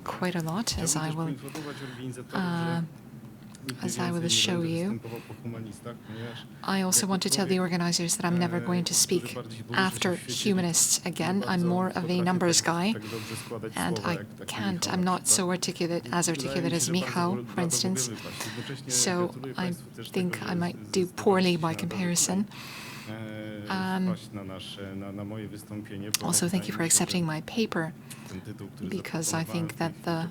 quite a lot, as I will show you. I also want to tell the organizers that I'm never going to speak after humanists again. I'm more of a numbers guy, and I'm not so articulate as Michał, for instance. So I think I might do poorly by comparison. Also, thank you for accepting my paper, because I think that the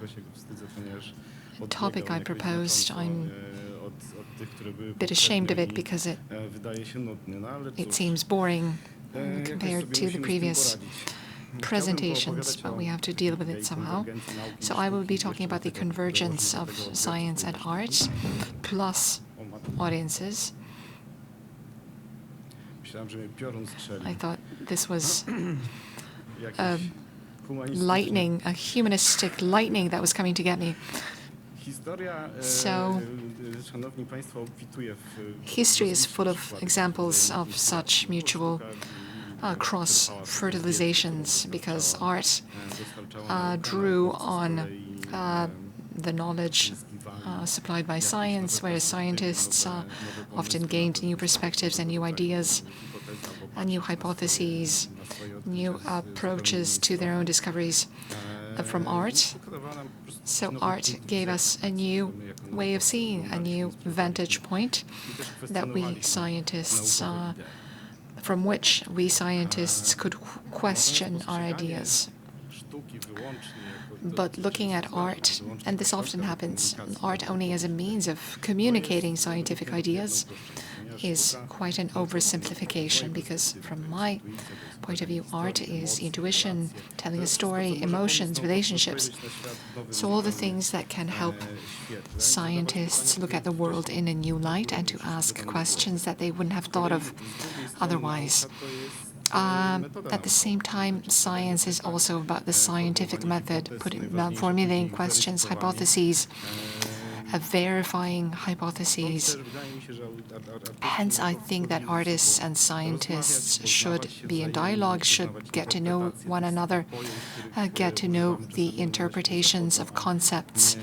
topic I proposed, I'm a bit ashamed of it because it seems boring compared to the previous presentations, but we have to deal with it somehow. So I will be talking about the convergence of science and art plus audiences. I thought this was lightning, a humanistic lightning that was coming to get me. So, history is full of examples of such mutual cross-fertilizations, because art drew on the knowledge supplied by science, whereas scientists often gained new perspectives and new ideas, and new hypotheses, new approaches to their own discoveries from art. So art gave us a new way of seeing, a new vantage point that we scientists, from which we scientists could question our ideas. But looking at art, and this often happens, art only as a means of communicating scientific ideas, is quite an oversimplification, because from my point of view, art is intuition, telling a story, emotions, relationships. So all the things that can help scientists look at the world in a new light and to ask questions that they wouldn't have thought of otherwise. At the same time, science is also about the scientific method, formulating questions, hypotheses, verifying hypotheses. Hence, I think that artists and scientists should be in dialogue, should get to know one another, get to know the interpretations of concepts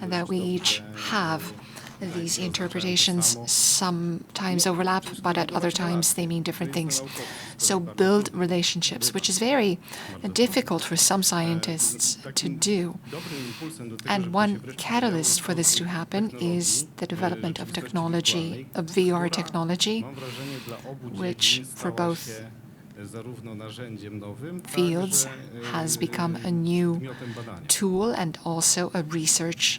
that we each have. These interpretations sometimes overlap, but at other times they mean different things. So build relationships, which is very difficult for some scientists to do. And one catalyst for this to happen is the development of technology, of VR technology, which for both fields has become a new tool and also a research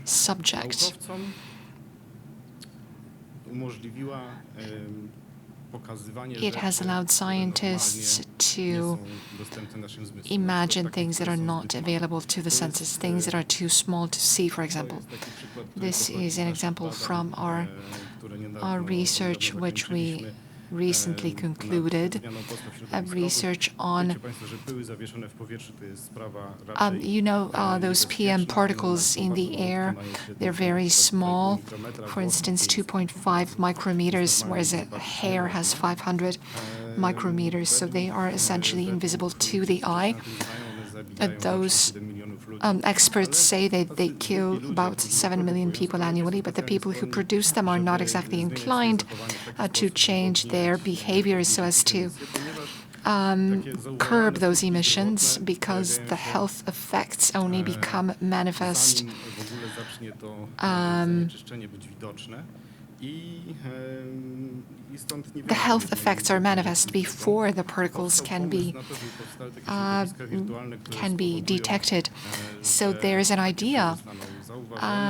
subject. It has allowed scientists to imagine things that are not available to the senses, things that are too small to see, for example. This is an example from our research, which we recently concluded, a research on, those PM particles in the air. They're very small, for instance, 2.5 micrometers, whereas a hair has 500 micrometers, so they are essentially invisible to the eye. Those experts say that they kill about 7 million people annually, but the people who produce them are not exactly inclined to change their behaviors so as to curb those emissions, because the health effects only become manifest The health effects are manifest before the particles can be detected. So there is an idea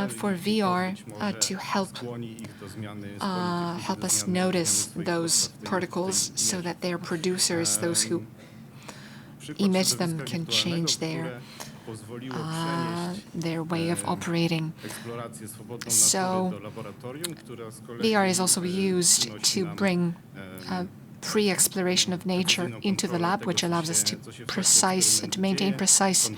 for VR to help us notice those particles, so that their producers, those who emit them, can change their way of operating. So VR is also used to bring pre-exploration of nature into the lab, which allows us to maintain precise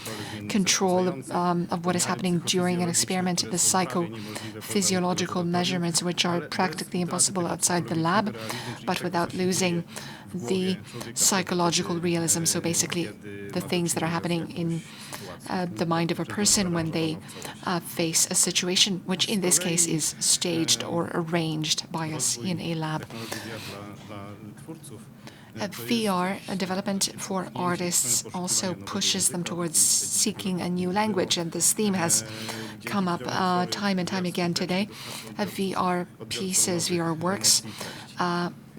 control of what is happening during an experiment. The psychophysiological measurements, which are practically impossible outside the lab, but without losing the psychological realism. So basically, the things that are happening in the mind of a person when they face a situation, which in this case is staged or arranged by us in a lab. VR development for artists also pushes them towards seeking a new language, and this theme has come up time and time again today. VR pieces, VR works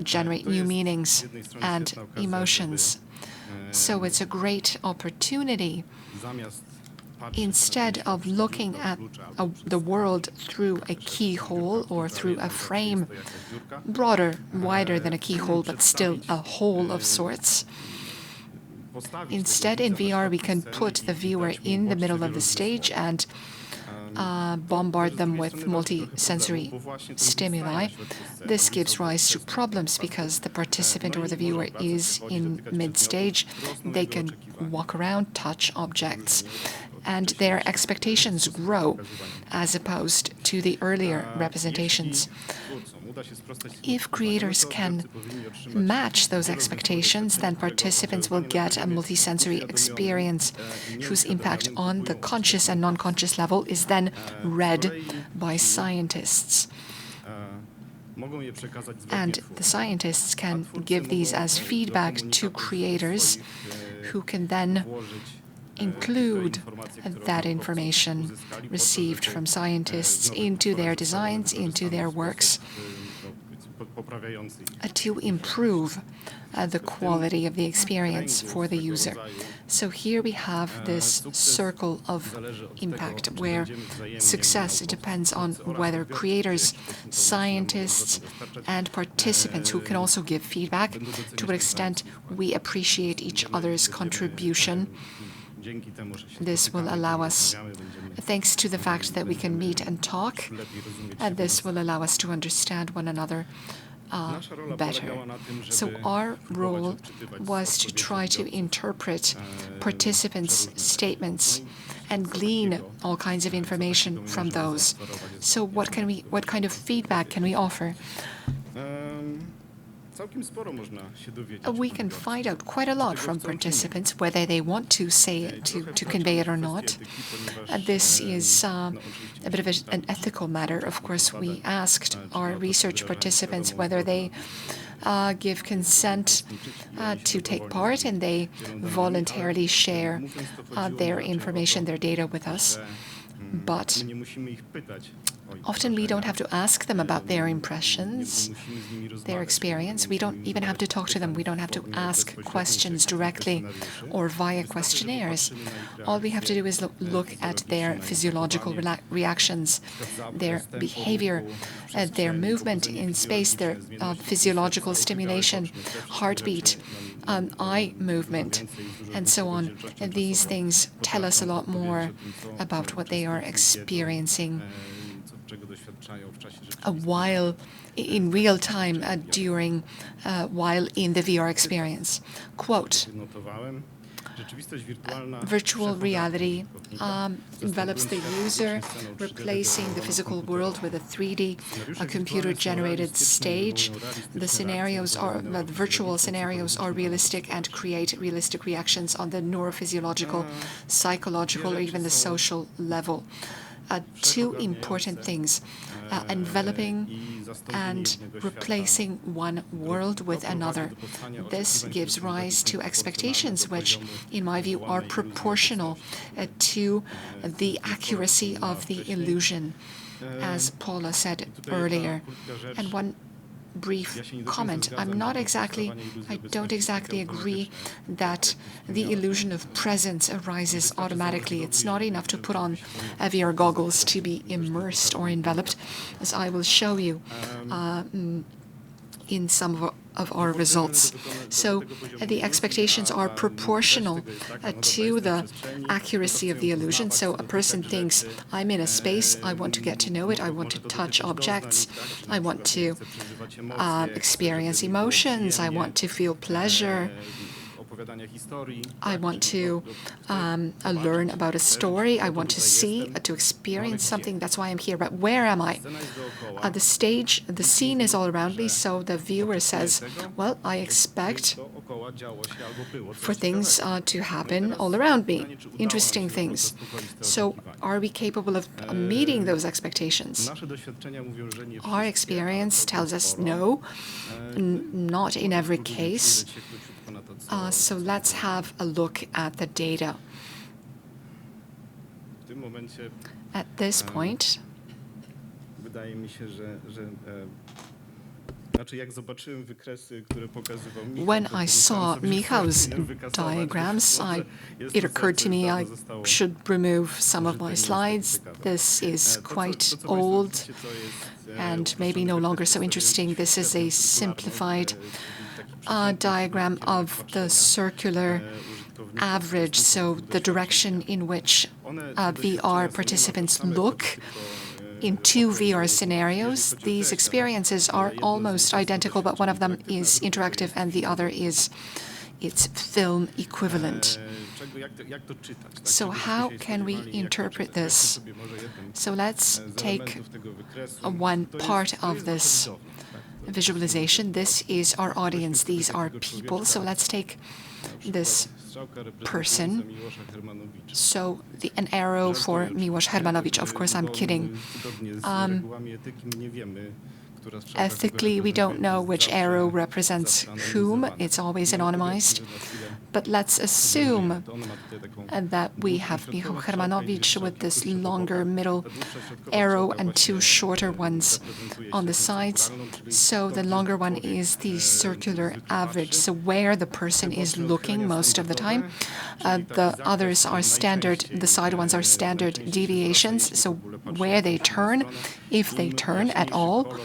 generate new meanings and emotions. So it's a great opportunity, instead of looking at the world through a keyhole or through a frame broader, wider than a keyhole, but still a hole of sorts. Instead, in VR, we can put the viewer in the middle of the stage and bombard them with multi-sensory stimuli. This gives rise to problems because the participant or the viewer is in mid-stage. They can walk around, touch objects, and their expectations grow as opposed to the earlier representations. If creators can match those expectations, then participants will get a multisensory experience whose impact on the conscious and non-conscious level is then read by scientists. And the scientists can give these as feedback to creators, who can then include that information received from scientists into their designs, into their works, to improve the quality of the experience for the user. So here we have this circle of impact, where success depends on whether creators, scientists, and participants, who can also give feedback, to what extent we appreciate each other's contribution. This will allow us, thanks to the fact that we can meet and talk, this will allow us to understand one another better. So our role was to try to interpret participants' statements and glean all kinds of information from those. So what kind of feedback can we offer? We can find out quite a lot from participants, whether they want to say it, to convey it or not. This is a bit of an ethical matter. Of course, we asked our research participants whether they give consent to take part, and they voluntarily share their information, their data with us. But often we don't have to ask them about their impressions, their experience. We don't even have to talk to them. We don't have to ask questions directly or via questionnaires. All we have to do is look at their physiological reactions, their behavior, their movement in space, their physiological stimulation, heartbeat, eye movement, and so on. And these things tell us a lot more about what they are experiencing while in real time while in the VR experience. Quote, virtual reality envelops the user, replacing the physical world with a 3D, computer-generated stage. The virtual scenarios are realistic and create realistic reactions on the neurophysiological, psychological, or even the social level. two important things, enveloping and replacing one world with another. This gives rise to expectations which, in my view, are proportional to the accuracy of the illusion, as Paula said earlier. And one brief comment. I don't exactly agree that the illusion of presence arises automatically. It's not enough to put on VR goggles to be immersed or enveloped, as I will show you in some of our results. So the expectations are proportional to the accuracy of the illusion. So a person thinks, I'm in a space, I want to get to know it, I want to touch objects, I want to experience emotions, I want to feel pleasure, I want to learn about a story, I want to see, to experience something, that's why I'm here. But where am I? The scene is all around me, so the viewer says, well, I expect for things to happen all around me, interesting things. So are we capable of meeting those expectations? Our experience tells us no, not in every case. So let's have a look at the data. At this point, when I saw Michał's diagrams, it occurred to me I should remove some of my slides. This is quite old and maybe no longer so interesting. This is a simplified diagram of the circular average, so the direction in which VR participants look in two VR scenarios. These experiences are almost identical, but one of them is interactive and the other is its film equivalent. So how can we interpret this? So let's take one part of this visualization. This is our audience. These are people. So let's take this person. So an arrow for Miłosz Hermanowicz. Of course, I'm kidding. Ethically, we don't know which arrow represents whom. It's always anonymized. But let's assume that we have Michał Hermanowicz with this longer middle arrow and two shorter ones on the sides. So the longer one is the circular average, so where the person is looking most of the time. The others are standard, the side ones are standard deviations, so where they turn, if they turn at all.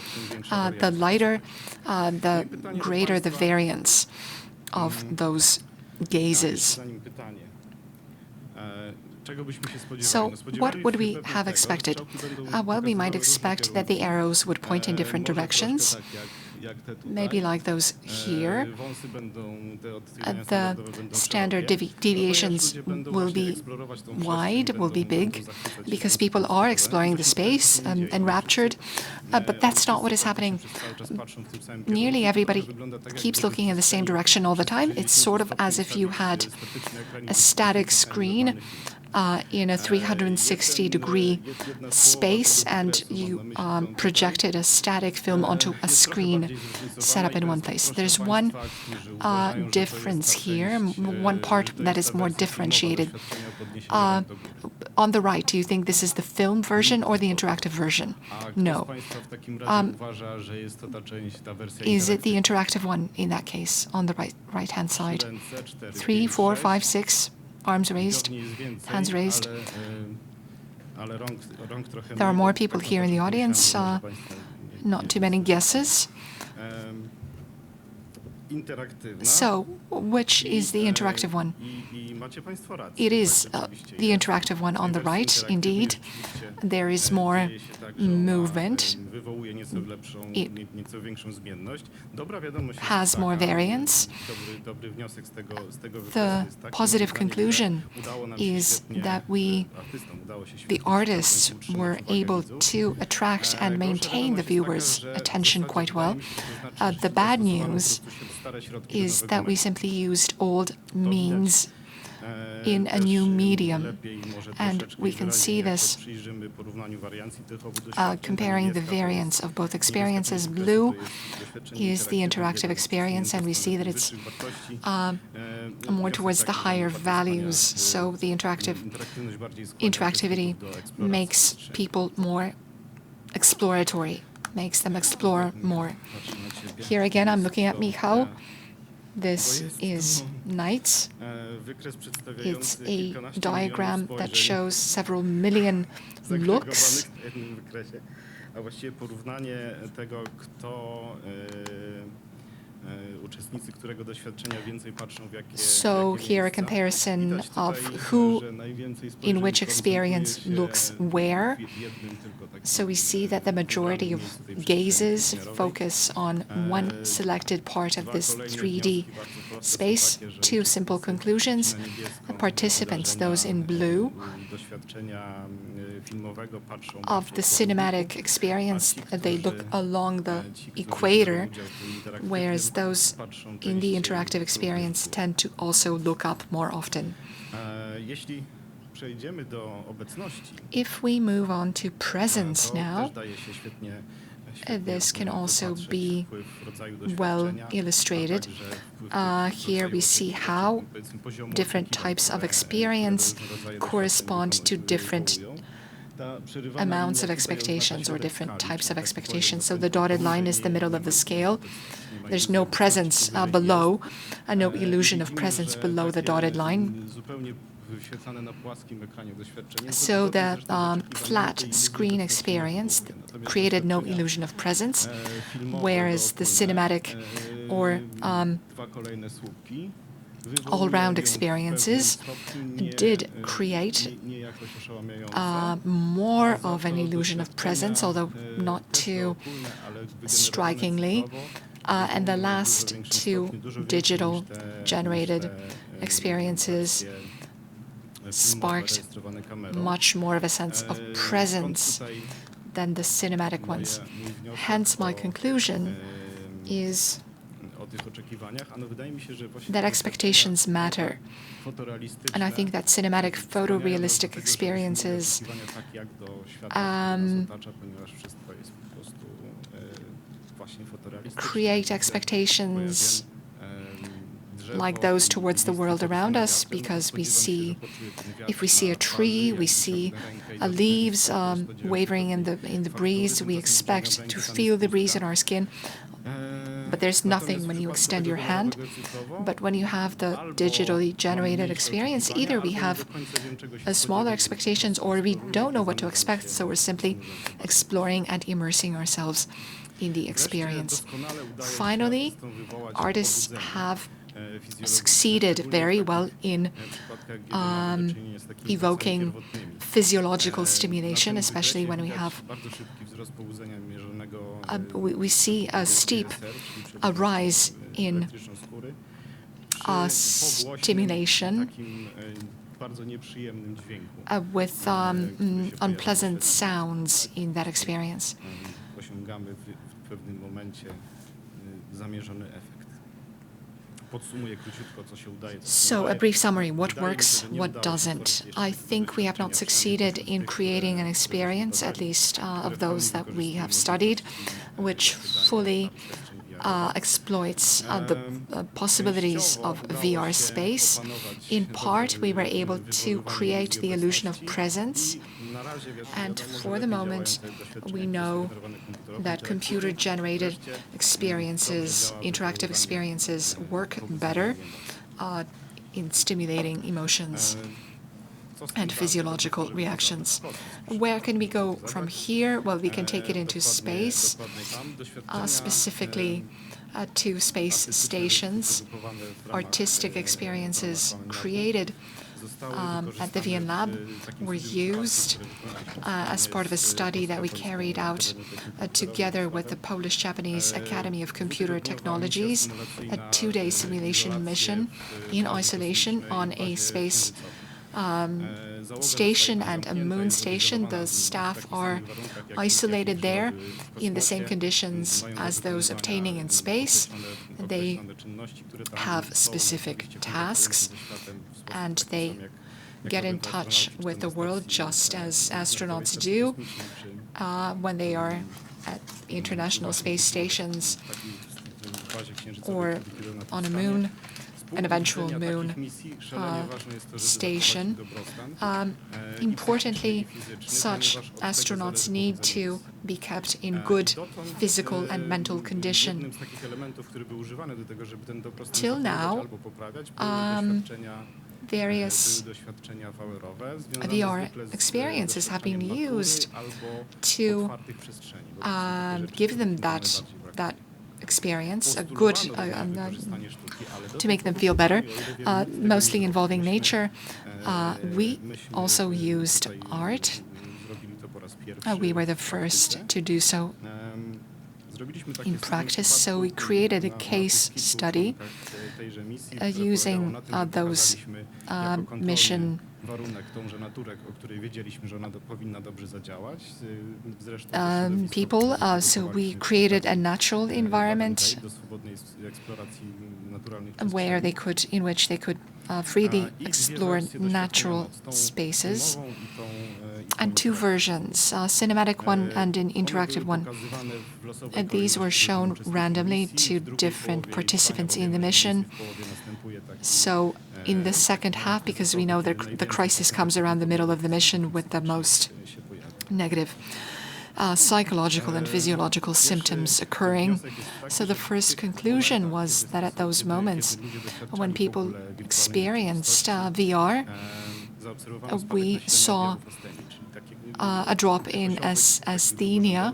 The lighter, the greater the variance of those gazes. So what would we have expected? Well, we might expect that the arrows would point in different directions, maybe like those here. The standard deviations will be wide, will be big, because people are exploring the space, enraptured. But that's not what is happening. Nearly everybody keeps looking in the same direction all the time. It's sort of as if you had a static screen in a 360-degree space, and you projected a static film onto a screen set up in one place. There's one difference here, one part that is more differentiated. On the right, do you think this is the film version or the interactive version? No. Is it the interactive one in that case, on the right-hand side? 3, 4, 5, 6. Arms raised, hands raised. There are more people here in the audience, not too many guesses. So, which is the interactive one? It is the interactive one on the right, indeed. There is more movement. It has more variance. The positive conclusion is that the artists, were able to attract and maintain the viewer's attention quite well. The bad news is that we simply used old means in a new medium. And we can see this comparing the variance of both experiences. Blue is the interactive experience, and we see that it's more towards the higher values. So the interactivity makes people more exploratory, makes them explore more. Here again, I'm looking at Michał. This is night. It's a diagram that shows several million looks. So here a comparison of who in which experience looks where. So we see that the majority of gazes focus on one selected part of this 3D space. Two simple conclusions. The participants, those in blue, of the cinematic experience, they look along the equator, whereas those in the interactive experience tend to also look up more often. If we move on to presence now, this can also be well illustrated. Here we see how different types of experience correspond to different amounts of expectations or different types of expectations. So the dotted line is the middle of the scale. There's no presence below, no illusion of presence below the dotted line. So the flat screen experience created no illusion of presence, whereas the cinematic or all-round experiences did create more of an illusion of presence, although not too strikingly. And the last two digital generated experiences sparked much more of a sense of presence than the cinematic ones. Hence, my conclusion is that expectations matter. And I think that cinematic photorealistic experiences create expectations like those towards the world around us, because we see, if we see a tree, we see leaves wavering in the breeze, we expect to feel the breeze in our skin. But there's nothing when you extend your hand. But when you have the digitally generated experience, either we have smaller expectations or we don't know what to expect, so we're simply exploring and immersing ourselves in the experience. Finally, artists have succeeded very well in evoking physiological stimulation, especially when we have we see a steep rise in stimulation with unpleasant sounds in that experience. So a brief summary, what works, what doesn't. I think we have not succeeded in creating an experience, at least of those that we have studied, which fully exploits the possibilities of VR space. In part, we were able to create the illusion of presence, and for the moment, we know that computer-generated experiences, interactive experiences, work better in stimulating emotions and physiological reactions. Where can we go from here? Well, we can take it into space, specifically to space stations. Artistic experiences created at the vnLab were used as part of a study that we carried out together with the Polish-Japanese Academy of Computer Technologies, a 2-day simulation mission in isolation on a space station and a moon station. The staff are isolated there in the same conditions as those obtaining in space. They have specific tasks and they get in touch with the world just as astronauts do when they are at international space stations or on a moon, an eventual moon station. Importantly, such astronauts need to be kept in good physical and mental condition. Till now, various VR experiences have been used to give them that experience, a good, to make them feel better, mostly involving nature. We also used art. We were the first to do so in practice, so we created a case study using those mission people. So we created a natural environment in which they could freely explore natural spaces. And two versions, a cinematic one and an interactive one. And these were shown randomly to different participants in the mission. So in the second half, because we know that the crisis comes around the middle of the mission with the most negative psychological and physiological symptoms occurring. So the first conclusion was that at those moments when people experienced VR, we saw a drop in asthenia.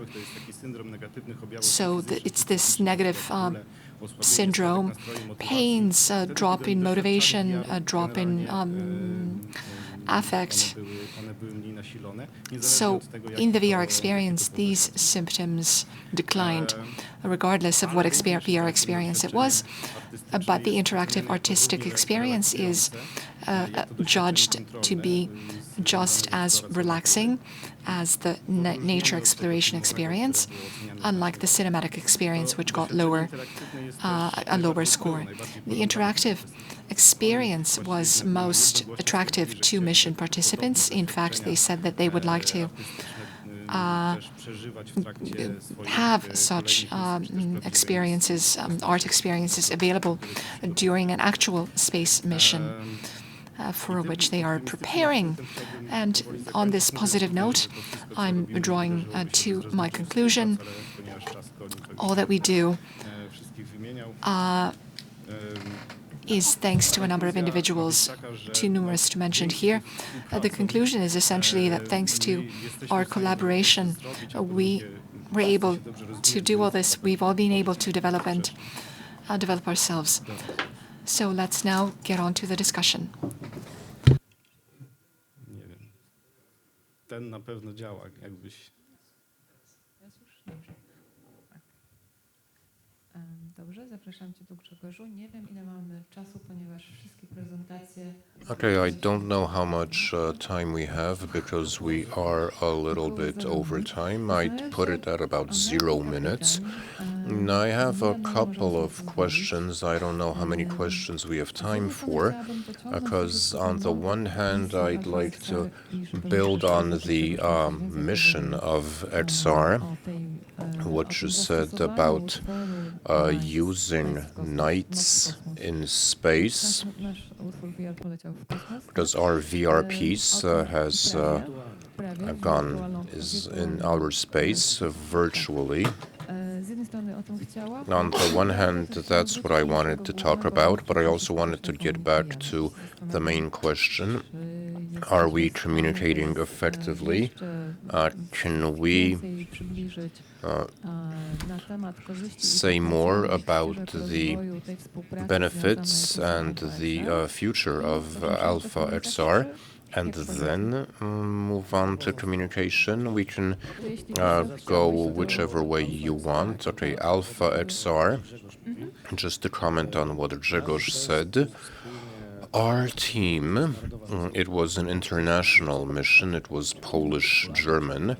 So it's this negative syndrome, pains, a drop in motivation, a drop in affect. So in the VR experience, these symptoms declined, regardless of what VR experience it was. But the interactive artistic experience is judged to be just as relaxing as the nature exploration experience, unlike the cinematic experience, which got a lower score. The interactive experience was most attractive to mission participants. In fact, they said that they would like to have such experiences, art experiences available during an actual space mission for which they are preparing. And on this positive note, I'm drawing to my conclusion. All that we do is thanks to a number of individuals, too numerous to mention here. The conclusion is essentially that thanks to our collaboration, we were able to do all this. We've all been able to develop and develop ourselves. So let's now get on to the discussion. Ten na pewno działa, jakbyś. Dobrze, zapraszam Cię tu, Grzegorzu. Nie wiem, ile mamy czasu, ponieważ wszystkie prezentacje... Okay, I don't know how much time we have because we are a little bit over time. I'd put it at about 0 minutes. I have a couple of questions. I don't know how many questions we have time for, because on the one hand, I'd like to build on the mission of ETSAR, what you said about using nights in space, because our VR piece is in outer space virtually. On the one hand, that's what I wanted to talk about, but I also wanted to get back to the main question. Are we communicating effectively? Can we say more about the benefits and the future of Alpha ETSAR? And then move on to communication. We can go whichever way you want. Okay, Alpha ETSAR. Just to comment on what Grzegorz said, Our team, it was an international mission. It was Polish-German.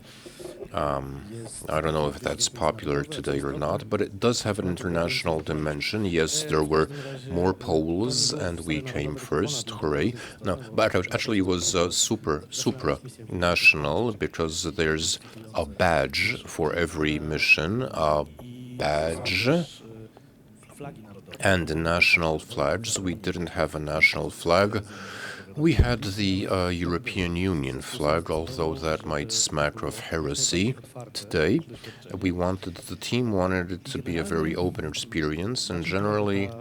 I don't know if that's popular today or not, but it does have an international dimension. Yes, there were more Poles, and we came first. Hooray! No, but actually it was supranational, because there's a badge for every mission, a badge and national flags. We didn't have a national flag. We had the European Union flag, although that might smack of heresy today. The team wanted it to be a very open experience, and generally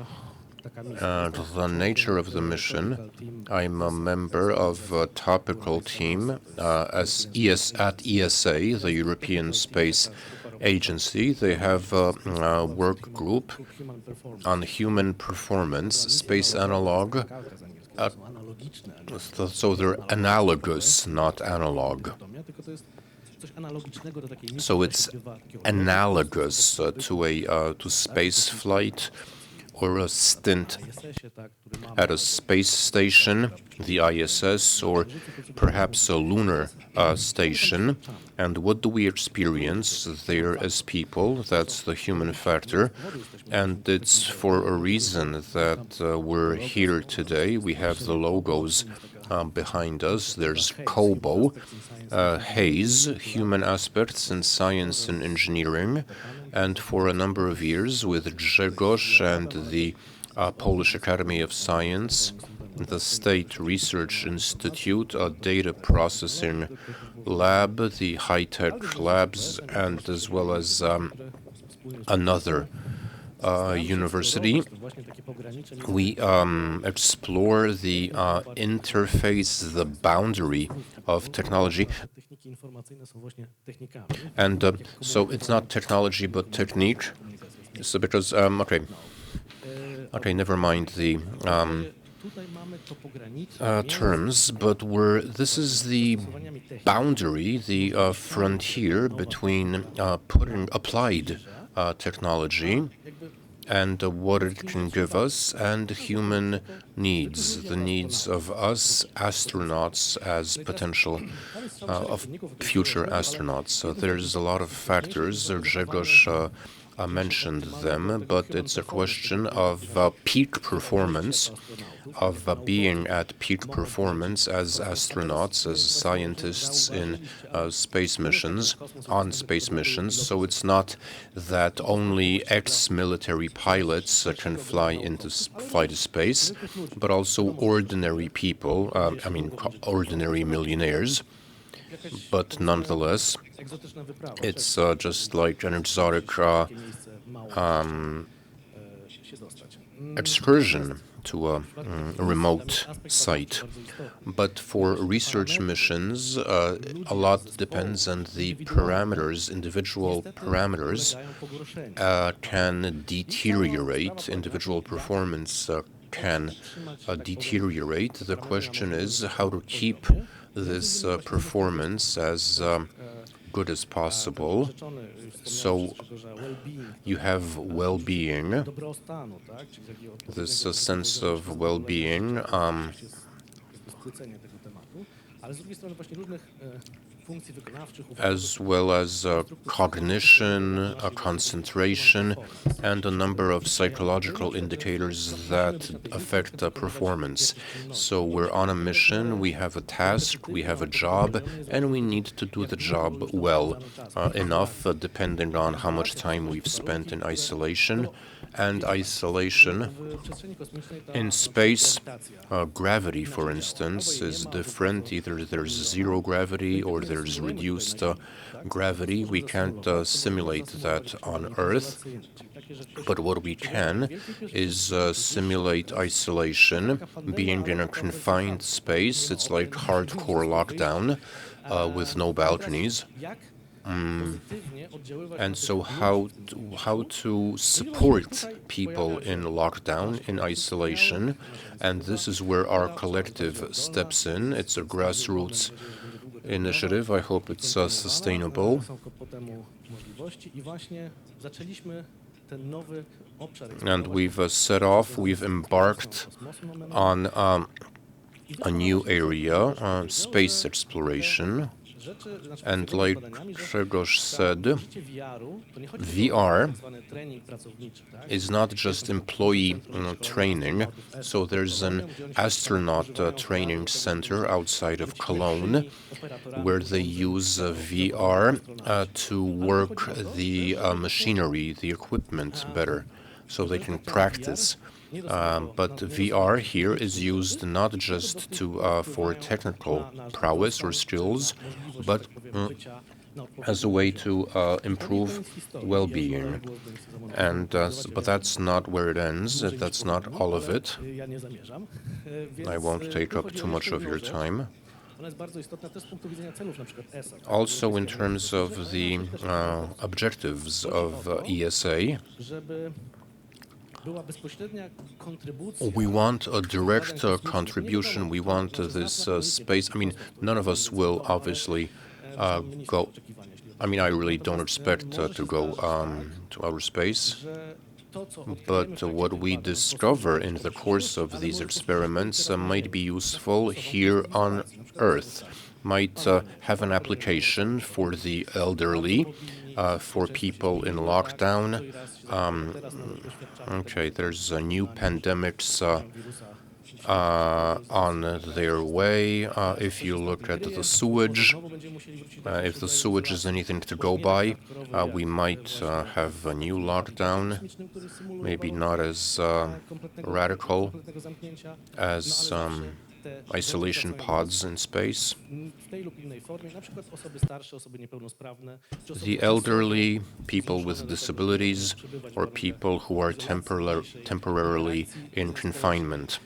the nature of the mission. I'm a member of a topical team at ESA, the European Space Agency. They have a work group on human performance, space analog. So they're analogous, not analog. So it's analogous to space flight or a stint at a space station, the ISS, or perhaps a lunar station. And what do we experience there as people? That's the human factor. And it's for a reason that we're here today. We have the logos behind us. There's COBO, HAZE, Human Aspects in Science and Engineering. And for a number of years with Grzegorz and the Polish Academy of Science, the State Research Institute, a data processing lab, the high-tech labs, and as well as another university. We explore the interface, the boundary of technology. And so it's not technology, but technique. So because, okay, never mind the terms, but this is the boundary, the frontier between applied technology and what it can give us, and human needs, the needs of us astronauts as potential of future astronauts. So there's a lot of factors. Grzegorz mentioned them, but it's a question of peak performance, of being at peak performance as astronauts, as scientists in space missions, on space missions. So it's not that only ex-military pilots can fly to space, but also ordinary people, ordinary millionaires. But nonetheless, it's just like an exotic excursion to a remote site. But for research missions, a lot depends on the parameters. Individual parameters can deteriorate. Individual performance can deteriorate. The question is how to keep this performance as good as possible. So you have well-being, this sense of well-being, as well as cognition, concentration, and a number of psychological indicators that affect performance. So we're on a mission, we have a task, we have a job, and we need to do the job well enough, depending on how much time we've spent in isolation. And isolation in space, gravity, for instance, is different. Either there's zero gravity or there's reduced gravity. We can't simulate that on Earth, but what we can is simulate isolation, being in a confined space. It's like hardcore lockdown with no balconies. And so how to support people in lockdown, in isolation, and this is where our collective steps in. It's a grassroots initiative. I hope it's sustainable. And we've set off, we've embarked on a new area, space exploration. And like Grzegorz said, VR is not just employee training. So there's an astronaut training center outside of Cologne where they use VR to work the machinery, the equipment better, so they can practice. But VR here is used not just for technical prowess or skills, but as a way to improve well-being. And but that's not where it ends. That's not all of it. I won't take up too much of your time. Also, in terms of the objectives of ESA, we want a direct contribution. We want this space. I mean, none of us will obviously go. I mean, I really don't expect to go to outer space. But what we discover in the course of these experiments might be useful here on Earth, might have an application for the elderly, for people in lockdown. Okay, there's new pandemics on their way. If you look at the sewage, if the sewage is anything to go by, we might have a new lockdown, maybe not as radical as isolation pods in space. The elderly, people with disabilities, or people who are temporarily in confinement.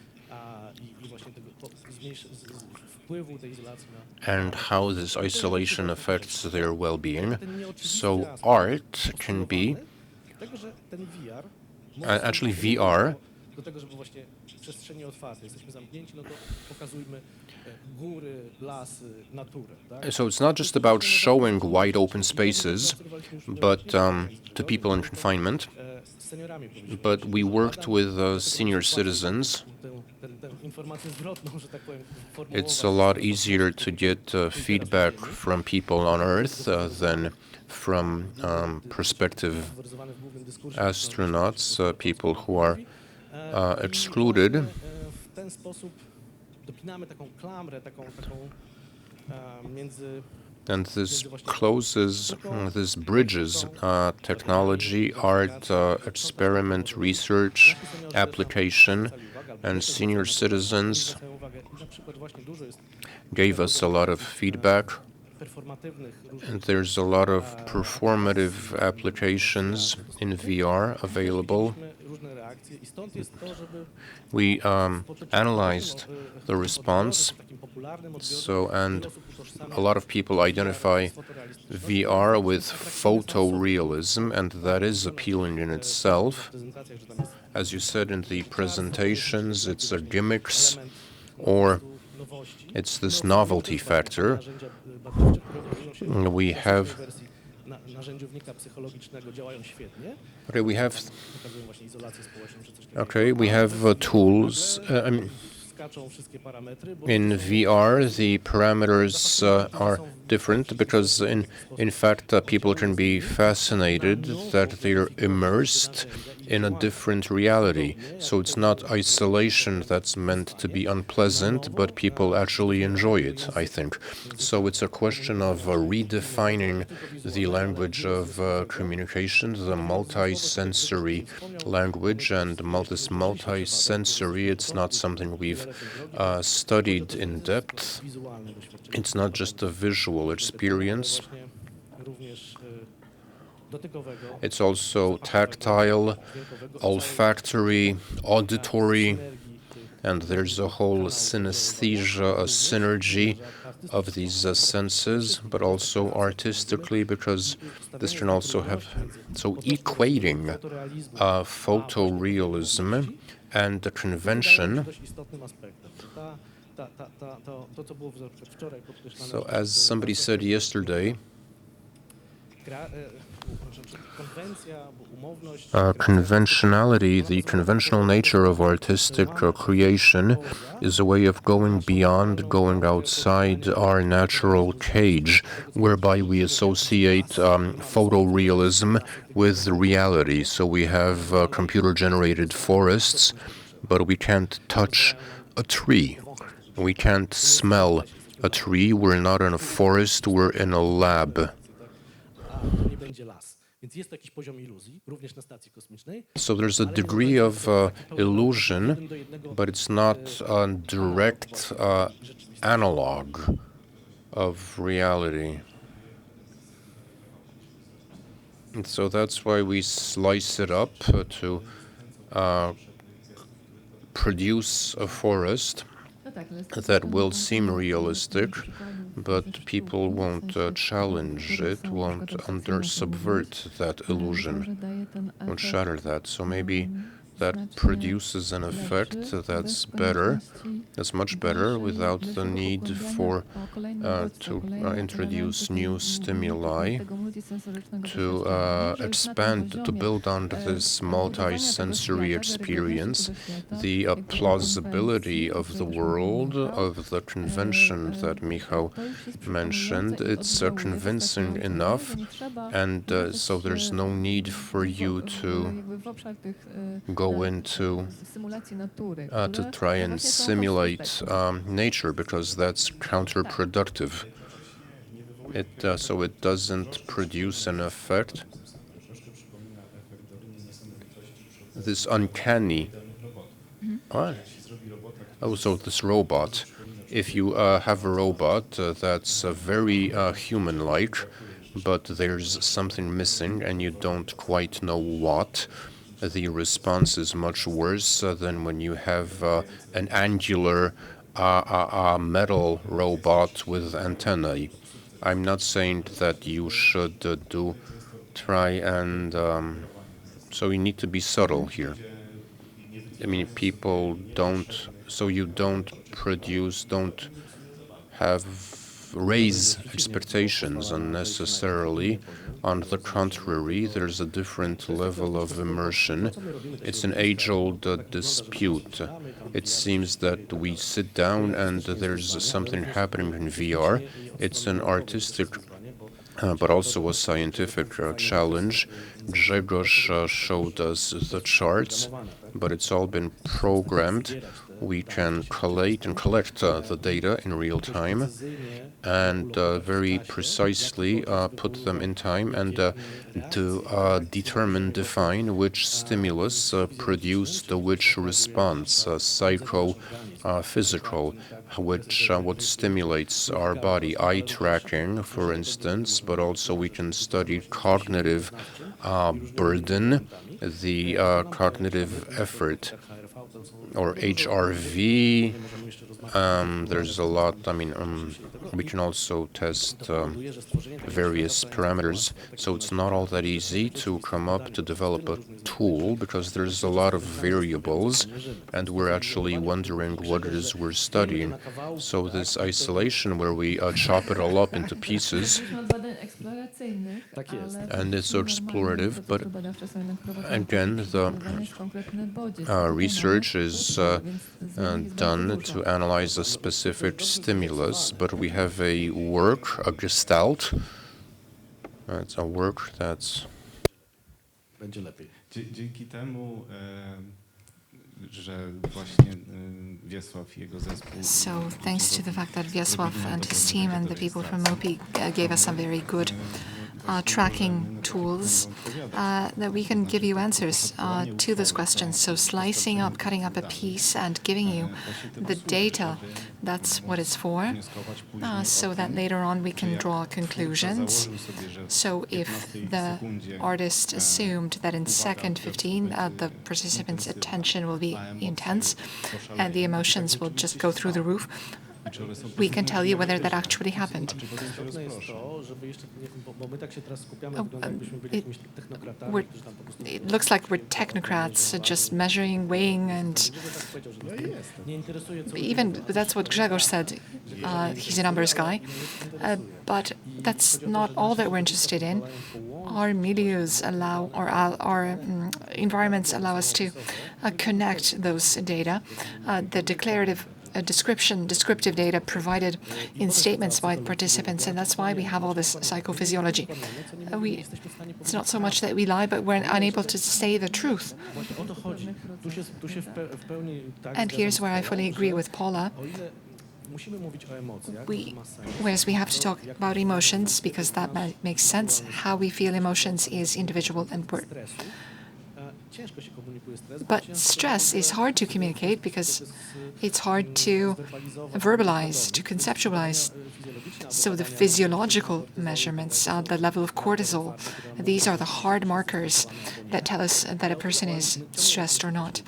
And how this isolation affects their well-being. So art can be, actually VR, so it's not just about showing wide open spaces, but to people in confinement, but we worked with senior citizens. It's a lot easier to get feedback from people on Earth than from prospective astronauts, people who are excluded. And this closes, this bridges technology, art, experiment, research, application, and senior citizens gave us a lot of feedback. And there's a lot of performative applications in VR available. We analyzed the response, and a lot of people identify VR with photorealism, and that is appealing in itself. As you said in the presentations, it's a gimmicks, or it's this novelty factor. We have tools. In VR, the parameters are different because, in fact, people can be fascinated that they're immersed in a different reality. So it's not isolation that's meant to be unpleasant, but people actually enjoy it, I think. So it's a question of redefining the language of communication, the multi-sensory language, and this multi-sensory, it's not something we've studied in depth. It's not just a visual experience. It's also tactile, olfactory, auditory, and there's a whole synesthesia, a synergy of these senses, but also artistically, because this can also have, so equating photorealism and the convention. So as somebody said yesterday, Conventionality, the conventional nature of artistic creation, is a way of going beyond, going outside our natural cage, whereby we associate photorealism with reality. So we have computer-generated forests, but we can't touch a tree. We can't smell a tree. We're not in a forest, we're in a lab. So there's a degree of illusion, but it's not a direct analog of reality. And so that's why we slice it up to produce a forest that will seem realistic, but people won't challenge it, won't subvert that illusion, won't shatter that. So maybe that produces an effect that's better, that's much better, without the need for to introduce new stimuli, to expand, to build on this multi-sensory experience, the plausibility of the world, of the convention that Michał mentioned. It's convincing enough, and so there's no need for you to go into to try and simulate nature, because that's counterproductive. So it doesn't produce an effect. This uncanny. Oh, so this robot. If you have a robot that's very human-like, but there's something missing and you don't quite know what, the response is much worse than when you have an angular metal robot with antennae. I'm not saying that you should try and so you need to be subtle here. I mean, people don't, so you don't raise expectations unnecessarily. On the contrary, there's a different level of immersion. It's an age-old dispute. It seems that we sit down and there's something happening in VR. It's an artistic but also a scientific challenge. Grzegorz showed us the charts, but it's all been programmed. We can collate and collect the data in real time and very precisely put them in time and to define which stimulus produced which response, psycho-physical, what stimulates our body. Eye tracking, for instance, but also we can study cognitive burden, the cognitive effort, or HRV. There's a lot. I mean, we can also test various parameters. So it's not all that easy to come up to develop a tool, because there's a lot of variables, and we're actually wondering what it is we're studying. So this isolation where we chop it all up into pieces, and it's explorative, but again, the research is done to analyze a specific stimulus, but we have a work, a gestalt. It's a work that's... Dzięki temu, że właśnie Wiesław i jego zespół... So thanks to the fact that Wiesław and his team and the people from MOPI gave us some very good tracking tools, that we can give you answers to those questions. So slicing up, cutting up a piece and giving you the data, that's what it's for, so that later on we can draw conclusions. So if the artist assumed that in second 15 the participants' attention will be intense and the emotions will just go through the roof, we can tell you whether that actually happened. It looks like we're technocrats, just measuring, weighing, and even that's what Grzegorz said. He's a numbers guy, but that's not all that we're interested in. Our milieus allow, or our environments allow us to connect those data. The declarative descriptive data provided in statements by participants, and that's why we have all this psychophysiology. It's not so much that we lie, but we're unable to say the truth. And here's where I fully agree with Paula. Whereas we have to talk about emotions, because that makes sense. How we feel emotions is individual, and but stress is hard to communicate because it's hard to verbalize, to conceptualize. So the physiological measurements, the level of cortisol, these are the hard markers that tell us that a person is stressed or not.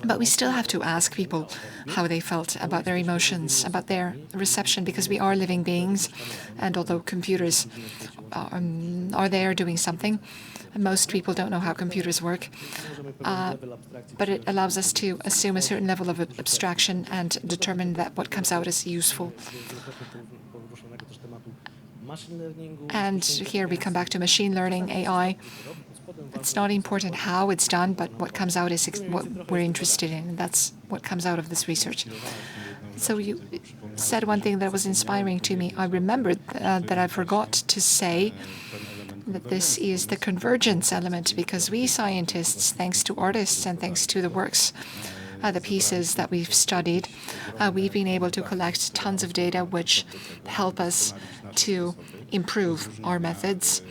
But we still have to ask people how they felt about their emotions, about their reception, because we are living beings, and although computers are there doing something, most people don't know how computers work, but it allows us to assume a certain level of abstraction and determine that what comes out is useful. And here we come back to machine learning, AI. It's not important how it's done, but what comes out is what we're interested in, and that's what comes out of this research. So you said one thing that was inspiring to me. I remembered that I forgot to say that this is the convergence element, because we scientists, thanks to artists and thanks to the works, the pieces that we've studied, we've been able to collect tons of data which help us to improve our methods,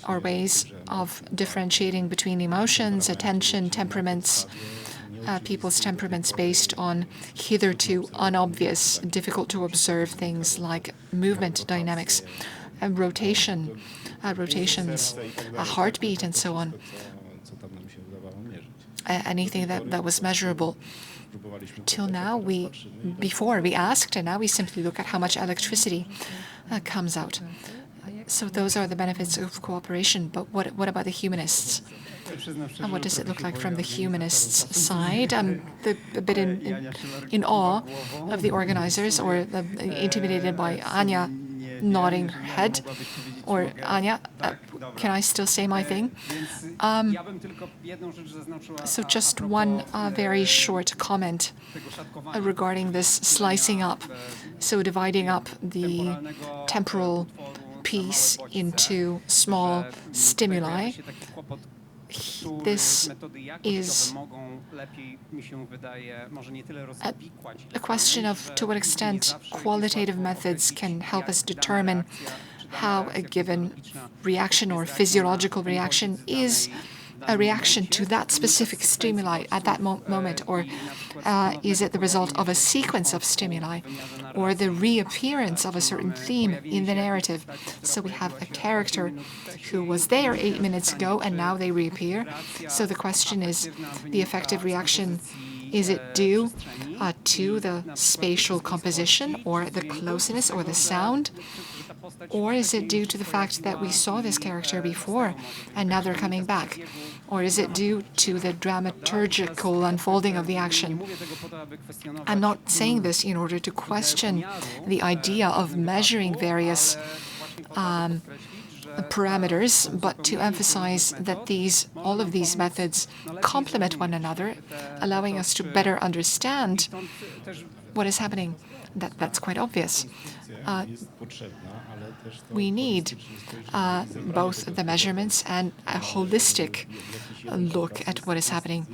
our ways of differentiating between emotions, attention, temperaments, people's temperaments based on hitherto unobvious, difficult to observe things like movement dynamics, rotations, a heartbeat, and so on. Anything that was measurable. Till now, before we asked, and now we simply look at how much electricity comes out. So those are the benefits of cooperation. But what about the humanists? And what does it look like from the humanists' side? I'm a bit in awe of the organizers, or intimidated by Anya nodding her head. Or Anya, can I still say my thing? So just one very short comment regarding this slicing up. So dividing up the temporal piece into small stimuli. This is a question of to what extent qualitative methods can help us determine how a given reaction or physiological reaction is a reaction to that specific stimuli at that moment, or is it the result of a sequence of stimuli, or the reappearance of a certain theme in the narrative? So we have a character who was there 8 minutes ago and now they reappear. So the question is, the affective reaction, is it due to the spatial composition or the closeness or the sound? Or is it due to the fact that we saw this character before and now they're coming back? Or is it due to the dramaturgical unfolding of the action? I'm not saying this in order to question the idea of measuring various parameters, but to emphasize that all of these methods complement one another, allowing us to better understand what is happening. That's quite obvious. We need both the measurements and a holistic look at what is happening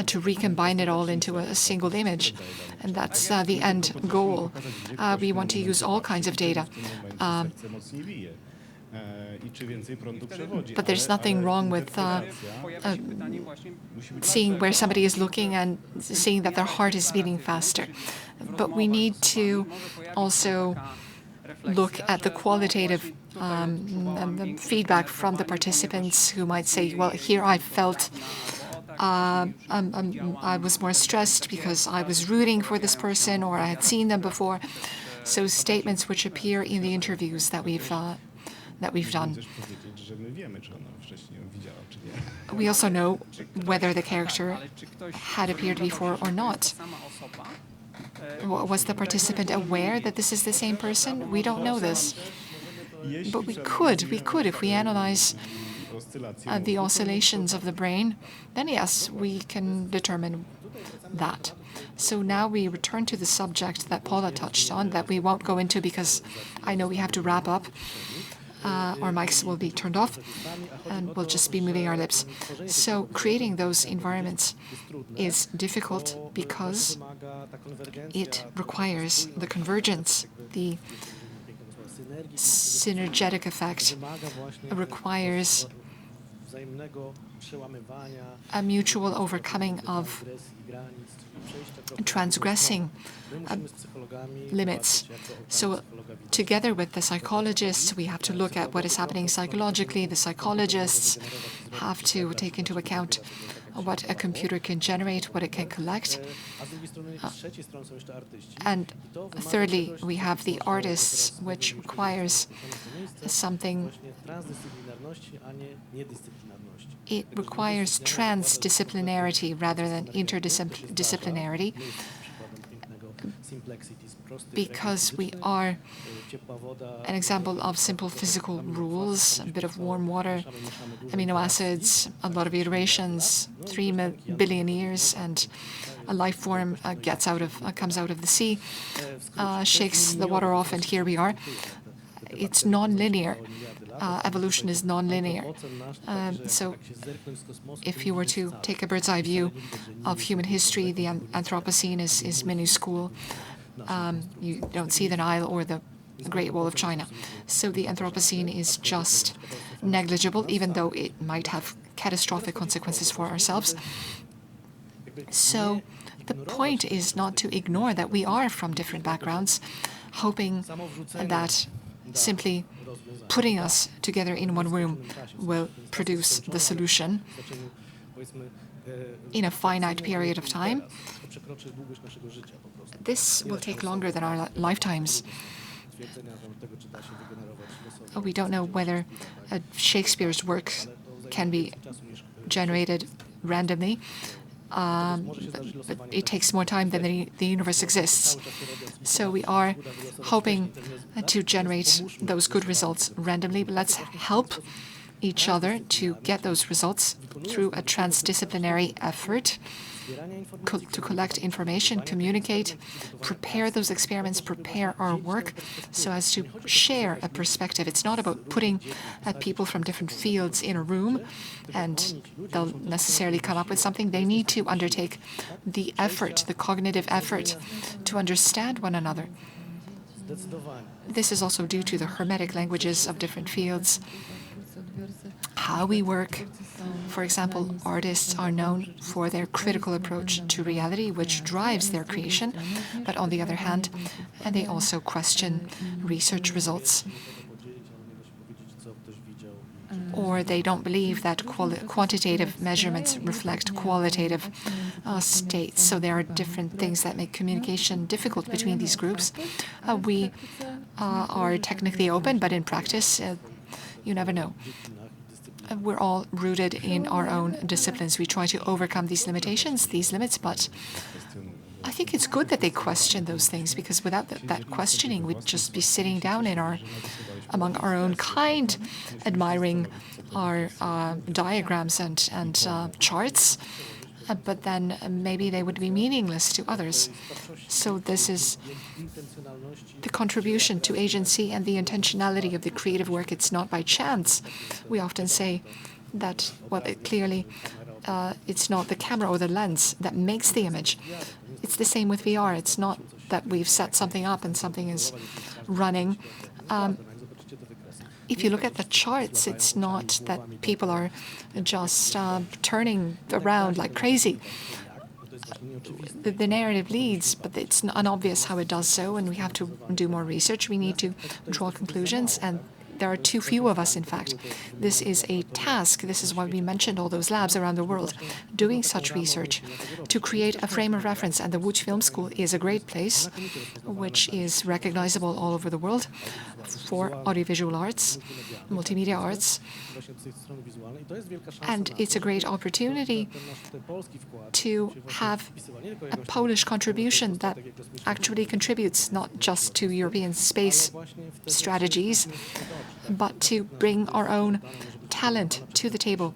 to recombine it all into a single image. And that's the end goal. We want to use all kinds of data. But there's nothing wrong with seeing where somebody is looking and seeing that their heart is beating faster. But we need to also look at the qualitative feedback from the participants who might say, well, here I felt I was more stressed because I was rooting for this person or I had seen them before. So statements which appear in the interviews that we've done. We also know whether the character had appeared before or not. Was the participant aware that this is the same person? We don't know this. But we could, if we analyze the oscillations of the brain, then yes, we can determine that. So now we return to the subject that Paula touched on, that we won't go into because I know we have to wrap up. Our mics will be turned off and we'll just be moving our lips. So creating those environments is difficult because it requires the convergence, the synergetic effect. It requires a mutual overcoming of transgressing limits. So together with the psychologists, we have to look at what is happening psychologically. The psychologists have to take into account what a computer can generate, what it can collect. And thirdly, we have the artists, which requires something. It requires transdisciplinarity rather than interdisciplinarity, because we are an example of simple physical rules, a bit of warm water, amino acids, a lot of iterations, 3 billion years, and a life form comes out of the sea, shakes the water off, and here we are. It's non-linear. Evolution is non-linear. So if you were to take a bird's eye view of human history, the Anthropocene is minuscule. You don't see the Nile or the Great Wall of China. So the Anthropocene is just negligible, even though it might have catastrophic consequences for ourselves. So the point is not to ignore that we are from different backgrounds, hoping that simply putting us together in one room will produce the solution in a finite period of time. This will take longer than our lifetimes. We don't know whether Shakespeare's work can be generated randomly. But it takes more time than the universe exists. So we are hoping to generate those good results randomly, but let's help each other to get those results through a transdisciplinary effort to collect information, communicate, prepare those experiments, prepare our work so as to share a perspective. It's not about putting people from different fields in a room and they'll necessarily come up with something. They need to undertake the effort, the cognitive effort to understand one another. This is also due to the hermetic languages of different fields. How we work. For example, artists are known for their critical approach to reality, which drives their creation, but on the other hand, and they also question research results. Or they don't believe that quantitative measurements reflect qualitative states. So there are different things that make communication difficult between these groups. We are technically open, but in practice, you never know. We're all rooted in our own disciplines. We try to overcome these limitations, these limits, but I think it's good that they question those things, because without that questioning, we'd just be sitting down among our own kind, admiring our diagrams and charts, but then maybe they would be meaningless to others. So this is the contribution to agency and the intentionality of the creative work. It's not by chance. We often say that, well, it's not the camera or the lens that makes the image. It's the same with VR. It's not that we've set something up and something is running. If you look at the charts, it's not that people are just turning around like crazy. The narrative leads, but it's unobvious how it does so, and we have to do more research. We need to draw conclusions, and there are too few of us, in fact. This is a task. This is why we mentioned all those labs around the world doing such research to create a frame of reference. And the Łódź Film School is a great place, which is recognizable all over the world for audiovisual arts, multimedia arts. And it's a great opportunity to have a Polish contribution that actually contributes not just to European space strategies, but to bring our own talent to the table,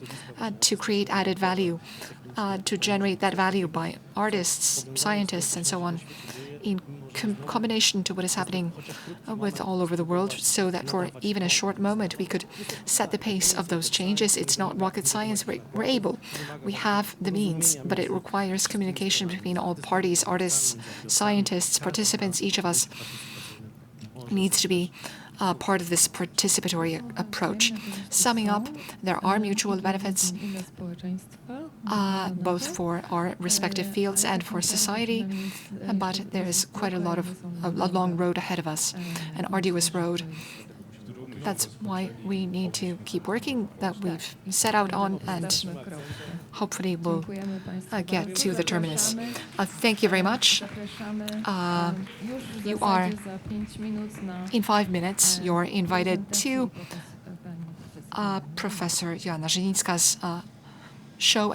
to create added value, to generate that value by artists, scientists, and so on, in combination to what is happening with all over the world, so that for even a short moment we could set the pace of those changes. It's not rocket science. We're able. We have the means, but it requires communication between all parties, artists, scientists, participants. Each of us needs to be part of this participatory approach. Summing up, there are mutual benefits, both for our respective fields and for society, but there is quite a long road ahead of us, an arduous road. That's why we need to keep working, that we've set out on, and hopefully we'll get to the terminus. Thank you very much. You are, in 5 minutes, you're invited to Professor Joanna Żylińska's show.